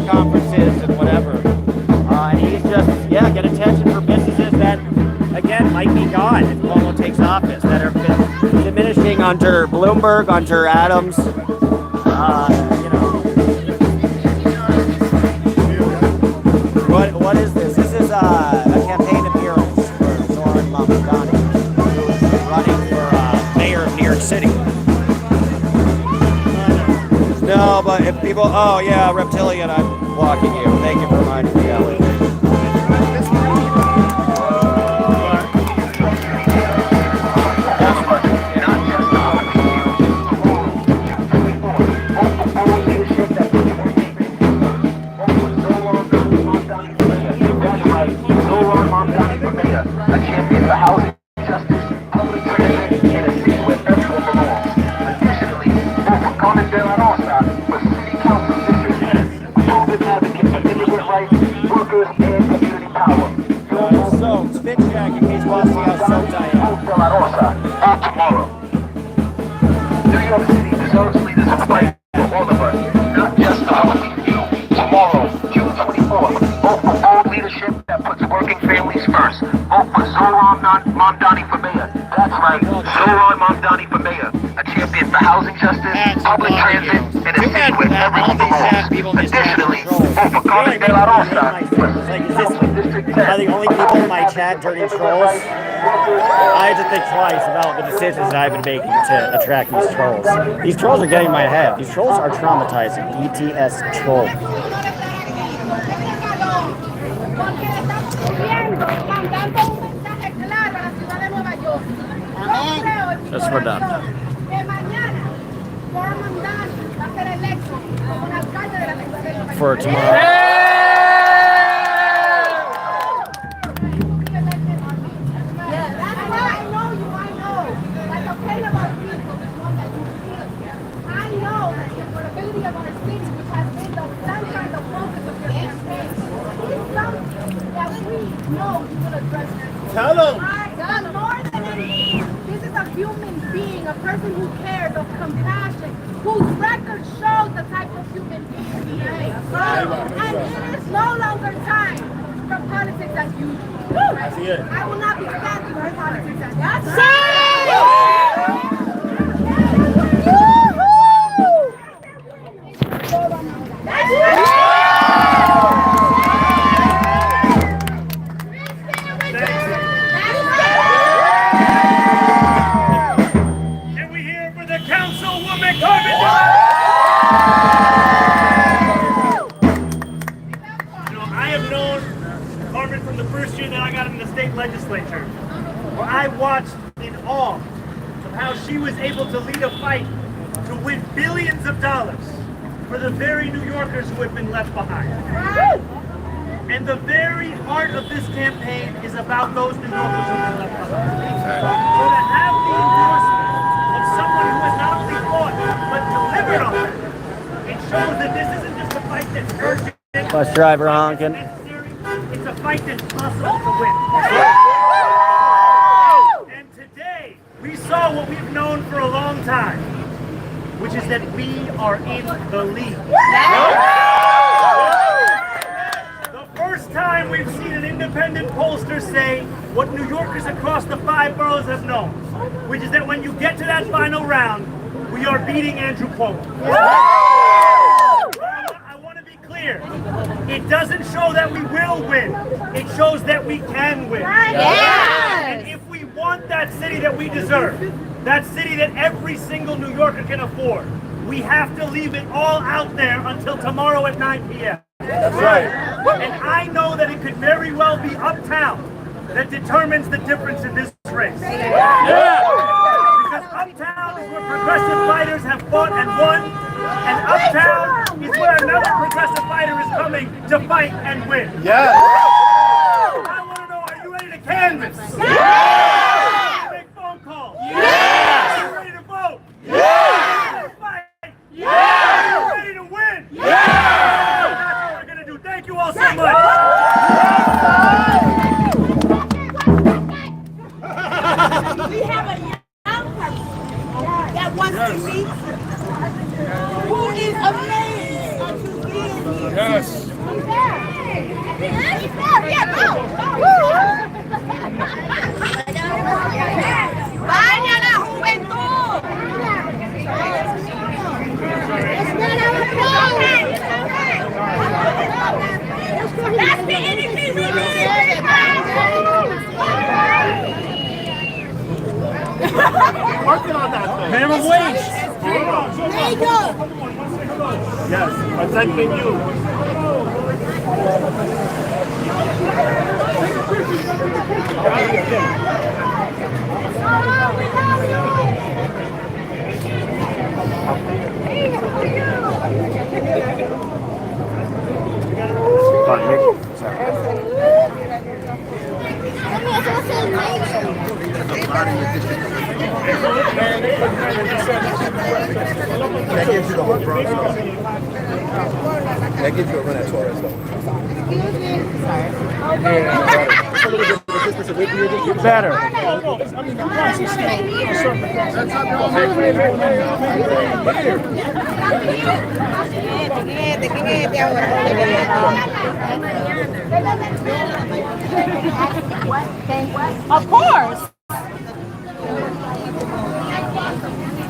Conferences and whatever, and he's just get attention for businesses that again might be gone if Cuomo takes office, that have been diminishing under Bloomberg, under Adams. What is this? This is a campaign appearance for Zoran Mamdani, who's running for mayor of New York City. No, but if people, oh yeah, Reptilian, I'm blocking you. Thank you for reminding me, Ellie. Zoron Mamdani for mayor, a champion for housing, justice, public transit, and a city where everyone belongs. Additionally, both for Congressman Bowman for city council district 10, proven advocate for immigrant rights, workers, and community power. So, spit check in case you want to see how soaked I am. On tomorrow. New York City deserves leaders who fight for all of us, not just our few. Tomorrow, June 24th, vote for bold leadership that puts working families first. Vote for Zoran Mamdani for mayor. That's right, Zoran Mamdani for mayor. A champion for housing justice, public transit, and a city where everyone belongs. Additionally, vote for Congressman Bowman for District 10. Are the only people in my chat turning trolls? I had to think twice about the decisions that I've been making to attract these trolls. These trolls are getting in my head. These trolls are traumatizing. BTS troll. Just we're done. For tomorrow. Tell them. More than anything, this is a human being, a person who cares, of compassion, whose record shows the type of human being he is. And it is no longer time for politics as usual. I will not be standing for politics as usual. Legislature, where I watched in awe of how she was able to lead a fight to win billions of dollars for the very New Yorkers who had been left behind. And the very heart of this campaign is about those New Yorkers who have been left behind. So to have the endorsement of someone who has not only fought, but delivered on that, it shows that this isn't just a fight that's urgent. Bus driver honking. It's a fight that's possible to win. And today, we saw what we've known for a long time, which is that we are in the lead. time we've seen an independent pollster say what New Yorkers across the 5 boroughs have known, which is that when you get to that final round, we are beating Andrew Cuomo. I want to be clear. It doesn't show that we will win. It shows that we can win. And if we want that city that we deserve, that city that every single New Yorker can afford, we have to leave it all out there until tomorrow at 9 p.m. That's right. And I know that it could very well be Uptown that determines the difference in this race. Because Uptown is where progressive fighters have fought and won, and Uptown is where another progressive fighter is coming to fight and win. Yeah. I want to know, are you ready to canvass? Yeah. Make phone calls? Yeah. Are you ready to vote? Yeah. Are you ready to fight? Yeah. Are you ready to win? Yeah. That's what we're going to do. Thank you all so much. We have a young person that wants to meet who is amazed to be here. Yes. Vaya la juventud. That's the energy we need. Working on that thing. Minimum wage. Yes, I'm thanking you. That gives you the whole Bronx. That gives you a run at Torres, though. You better. Of course.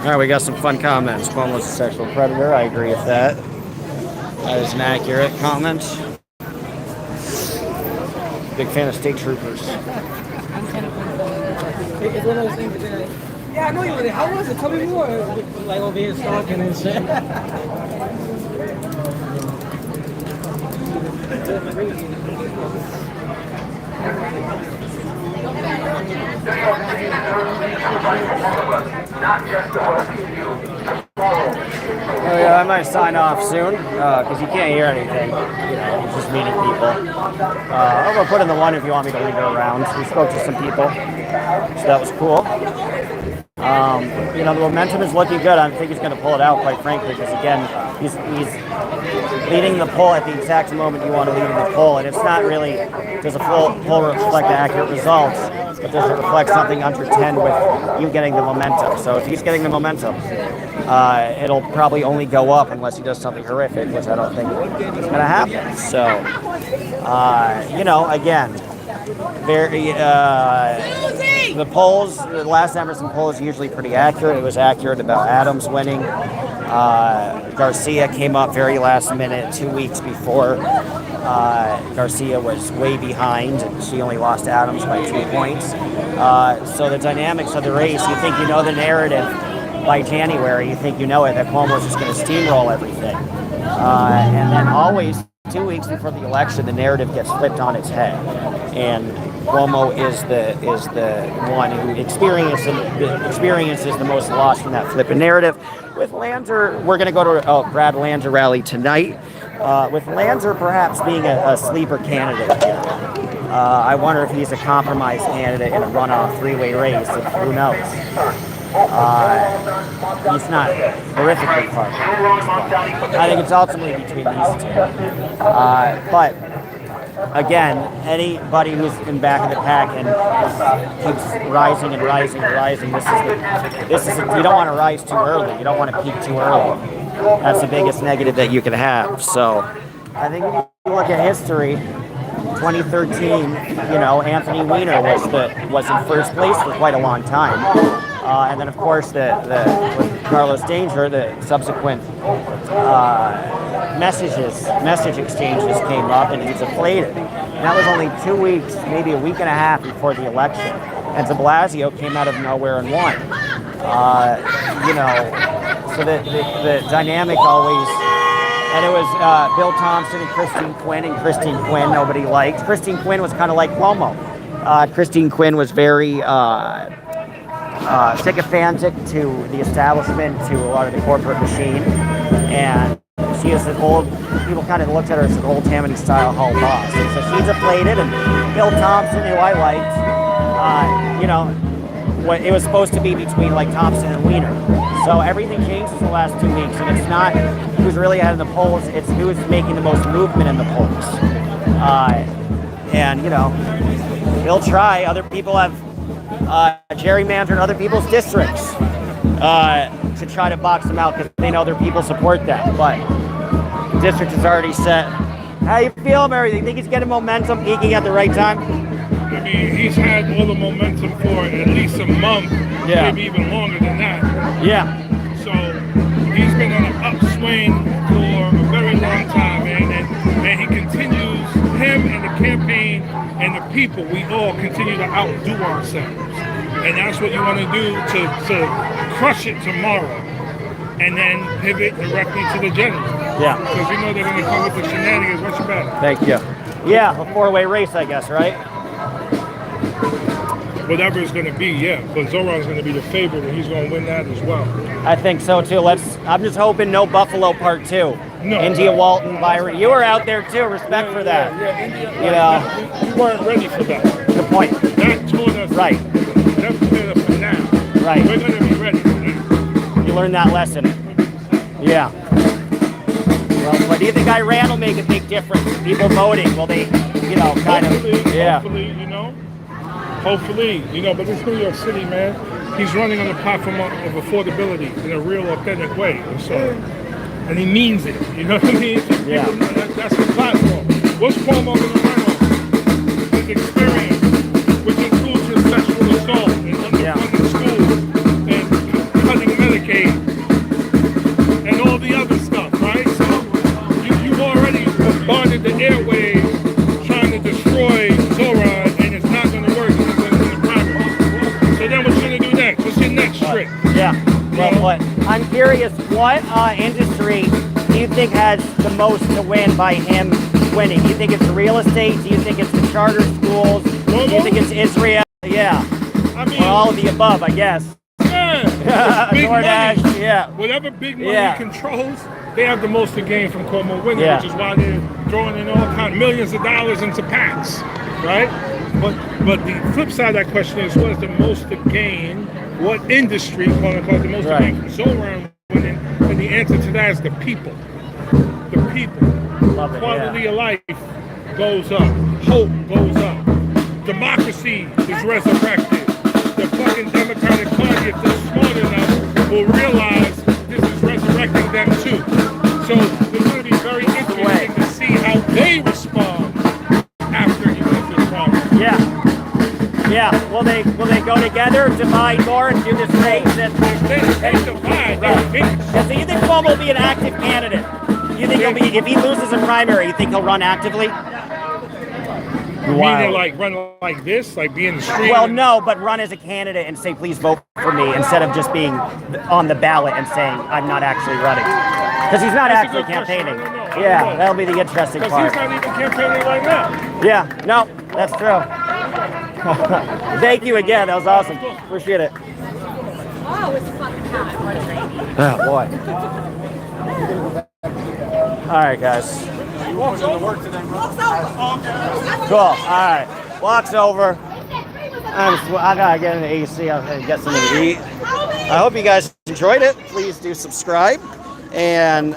All right, we got some fun comments. Cuomo's a sexual predator. I agree with that. That is an accurate comment. Big fan of state troopers. It's one of those things that they're like, yeah, I know you were there. How was it? Tell me more. Like over here stalking and shit. Oh yeah, I might sign off soon because you can't hear anything. You know, it's just meeting people. I'm gonna put in the one if you want me to leave it around. We spoke to some people, so that was cool. You know, the momentum is looking good. I think he's going to pull it out, quite frankly, because again, he's leading the poll at the exact moment you want to lead in the poll, and it's not really, does a poll reflect accurate results, but does it reflect something under 10 with you getting the momentum? So if he's getting the momentum, it'll probably only go up unless he does something horrific, which I don't think is going to happen. So, you know, again, the polls, the last Emerson poll is usually pretty accurate. It was accurate about Adams winning. Garcia came up very last minute, 2 weeks before. Garcia was way behind, and she only lost Adams by 2 points. So the dynamics of the race, you think you know the narrative by January, you think you know it, that Cuomo's just going to steamroll everything. And then always 2 weeks before the election, the narrative gets flipped on its head. And Cuomo is the one who experiences the most loss from that flipping narrative. With Lander, we're going to go to a Brad Lander rally tonight. With Lander perhaps being a sleeper candidate here. I wonder if he's a compromise candidate in a runoff three-way race. Who knows? He's not horrifically far. I think it's ultimately between these two. But again, anybody who's in back of the pack and keeps rising and rising and rising, this is you don't want to rise too early. You don't want to peak too early. That's the biggest negative that you can have. So I think if you look at history, 2013, you know, Anthony Weiner was in first place for quite a long time. And then, of course, with Carlos Danger, the subsequent message exchanges came up, and he deflated. And that was only 2 weeks, maybe a week and a half before the election. And de Blasio came out of nowhere and won. You know, so the dynamic always, and it was Bill Thompson and Christine Quinn, nobody liked. Christine Quinn was kind of like Cuomo. Christine Quinn was very sycophantic to the establishment, to a lot of the corporate machine, and she is an old, people kind of looked at her as an old Tammany-style hall boss. And so she deflated, and Bill Thompson, who I liked, you know, it was supposed to be between like Thompson and Weiner. So everything changed in the last 2 weeks, and it's not who's really ahead in the polls, it's who's making the most movement in the polls. And, you know, he'll try. Other people have gerrymandered other people's districts to try to box him out because they know their people support that. But the district is already set. How you feel, Mary? You think he's getting momentum, peaking at the right time? I mean, he's had all the momentum for at least a month, maybe even longer than that. Yeah. So he's been on an upswing for a very long time, man, and he continues, him and the campaign and the people, we all continue to outdo ourselves. And that's what you want to do to crush it tomorrow and then pivot directly to the general. Yeah. Because you know they're going to come with the shenanigans. What's your bet? Thank you. Yeah, a four-way race, I guess, right? Whatever it's going to be, yeah. But Zoron's going to be the favorite, and he's going to win that as well. I think so, too. I'm just hoping no Buffalo Part 2. No. India Walton, Byron. You were out there, too. Respect for that. Yeah, India. You know. We weren't ready for that. Good point. That taught us. Right. That prepared us for now. Right. We're going to be ready for that. You learned that lesson. Yeah. Well, but do you think Iran will make a big difference? People voting, will they, you know, kind of, yeah. Hopefully, you know. Hopefully, you know, but it's New York City, man. He's running on the platform of affordability in a real, authentic way. And he means it, you know what I mean? So yeah. That's the platform. What's Cuomo going to run on? His experience, which includes his sexual assault and underfunding schools and cutting Medicaid and all the other stuff, right? So you've already bombarded the airwaves trying to destroy Zoron, and it's not going to work. It's going to be the primary. So then what you going to do next? What's your next trick? Yeah. Well, what? I'm curious, what industry do you think has the most to win by him winning? Do you think it's real estate? Do you think it's the charter schools? Do you think it's Israel? Yeah. I mean, or all of the above, I guess. Yeah. Big money. Yeah. Whatever big money he controls, they have the most to gain from Cuomo winning, which is why they're throwing in all kinds of millions of dollars into PACs, right? But the flip side of that question is, what is the most to gain? What industry, quote unquote, the most to gain from Zoran winning? And the answer to that is the people. The people. Love it, Quality of life goes up. Hope goes up. Democracy is resurrected. The fucking Democratic Party, if they're smart enough, will realize this is resurrecting them too. So it's going to be very interesting to see how they respond after he wins this primary. Yeah. Yeah. Will they go together, divide more, and do this race? They divide. Right. So you think Cuomo will be an active candidate? You think he'll be, if he loses a primary, you think he'll run actively? Meaning like run like this, like be in the street? Well, no, but run as a candidate and say, please vote for me, instead of just being on the ballot and saying, I'm not actually running. Because he's not actually campaigning. Yeah, that'll be the interesting part. Because he's not even campaigning right now. Yeah, no, that's true. Thank you again, that was awesome. Appreciate it. Oh, it's fucking hot. Oh, boy. All right, guys. Cool. All right. Walks over. I gotta get in the AC. I'm gonna get something to eat. I hope you guys enjoyed it. Please do subscribe. And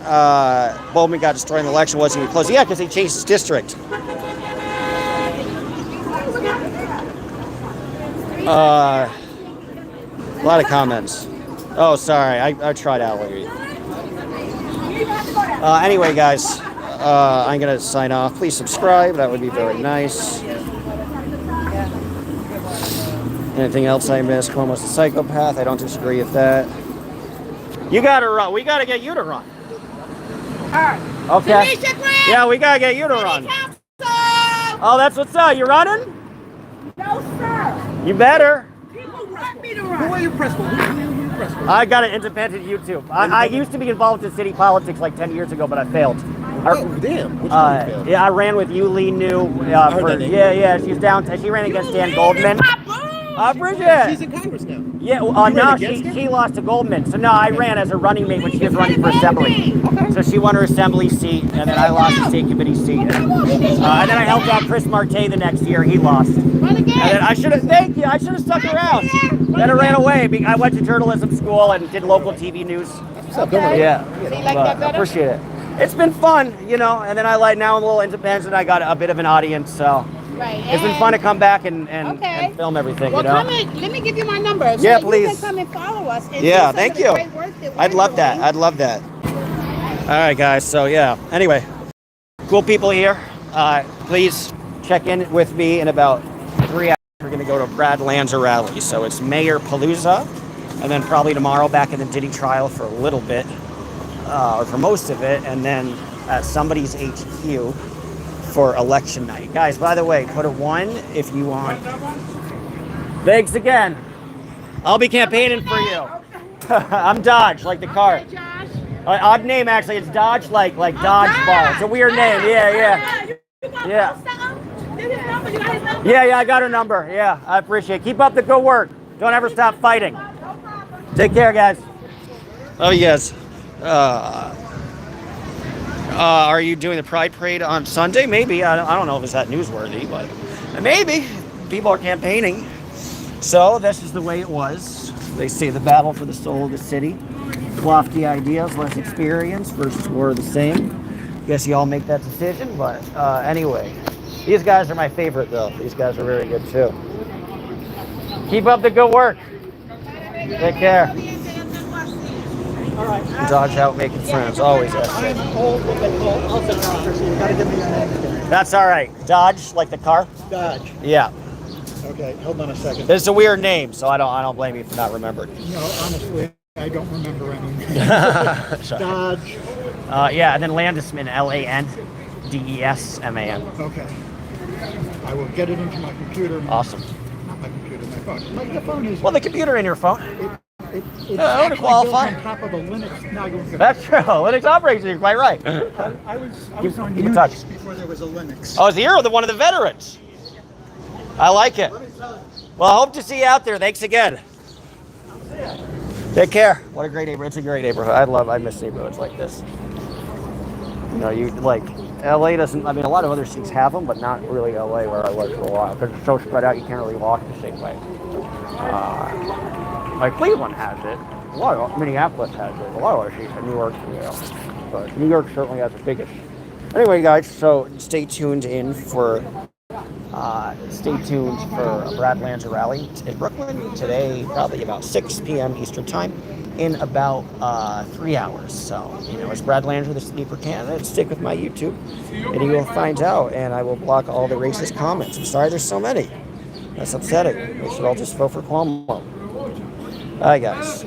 Bowman got destroyed in the election. Wasn't even close. Yeah, because he changed his district. A lot of comments. Oh, sorry. I tried out later. Anyway, guys. I'm going to sign off. Please subscribe. That would be very nice. Anything else I missed? Cuomo's a psychopath. I don't disagree with that. You got to run. We got to get you to run. Okay. Yeah, we got to get you to run. Oh, that's what's up. You running? No, sir. You better. People want me to run. Who are you press for? Who are you press for? I got an independent YouTube. I used to be involved in city politics like 10 years ago, but I failed. Oh, damn. Which one you failed? Yeah, I ran with Yuli New. She's down. She ran against Dan Goldman. Bridget. She's in Congress now. Yeah, no, she lost to Goldman. So no, I ran as a running mate when she was running for assembly. So she won her assembly seat, and then I lost the state committee seat. And then I helped out Chris Marte the next year. He lost. And then I should have, thank you. I should have stuck around. Then I ran away. I went to journalism school and did local TV news. What's up, doing? Yeah, I appreciate it. It's been fun, you know. And then now I'm a little independent, and I got a bit of an audience. So. Right. It's been fun to come back and film everything, Well, you know? come in, let me give you my number. So Yeah, you please. can come and follow us. And Yeah, see some thank of the you. great work that I'd we're love that. doing. I'd love that. All right, guys. So, yeah. Anyway, cool people here. Please check in with me in about 3 hours. We're going to go to Brad Lanza rally. So it's Mayor Palooza. And then probably tomorrow back in the Diddy trial for a little bit. Or for most of it. And then at somebody's HQ. For election night. Guys, by the way, put a 1 if you want. Thanks again. I'll be campaigning for you. I'm Dodge, like the car. Odd name, actually. It's Dodge, like dodgeball. It's a weird name. Yeah. Yeah, I got her number. Yeah, I appreciate it. Keep up the good work. Don't ever stop fighting. Take care, guys. Oh, yes. Are you doing the Pride Parade on Sunday? Maybe. I don't know if it's that newsworthy, but maybe. People are campaigning. So this is the way it was. They say the battle for the soul of the city. Lofty ideas, less experience versus more of the same. Guess you all make that decision, but anyway. These guys are my favorite, though. These guys are very good, too. Keep up the good work. Take care. All right. Dodge out making friends. Always I'm old with the Ulster officer, so you got to give me your name again. That's all right. Dodge, like the car? Dodge. Yeah. Okay, hold on a second. It's a weird name, so I don't blame you for not remembering. No, honestly, I don't remember any names. Dodge. Yeah, and then Landesman, Landesman. Okay. I will get it into my computer. Awesome. Not my computer, my phone. The phone is. Well, the computer in your phone. It's I want to qualify. on top of a Linux. No, That's true. Linux operating system. You're quite right. I was on keep in touch. Unix before there was a Linux. Oh, so you're one of the veterans. I like it. Well, I hope to see you out there. Thanks again. Take care. What a great neighborhood. It's a great neighborhood. I miss neighborhoods like this. You know, LA doesn't, a lot of other cities have them, but not really LA where I was for a while. Because it's so spread out, you can't really walk the same way. Cleveland has it. Minneapolis has it. A lot of other cities, New York, but New York certainly has the biggest. Anyway, guys, so stay tuned for Brad Lanza rally in Brooklyn today, probably about 6 p.m. Eastern time, in about 3 hours. So, it's Brad Lanza, the sleeper candidate. Stick with my YouTube, and you will find out. And I will block all the racist comments. I'm sorry, there's so many. That's upsetting. They should all just vote for Cuomo. All right, guys.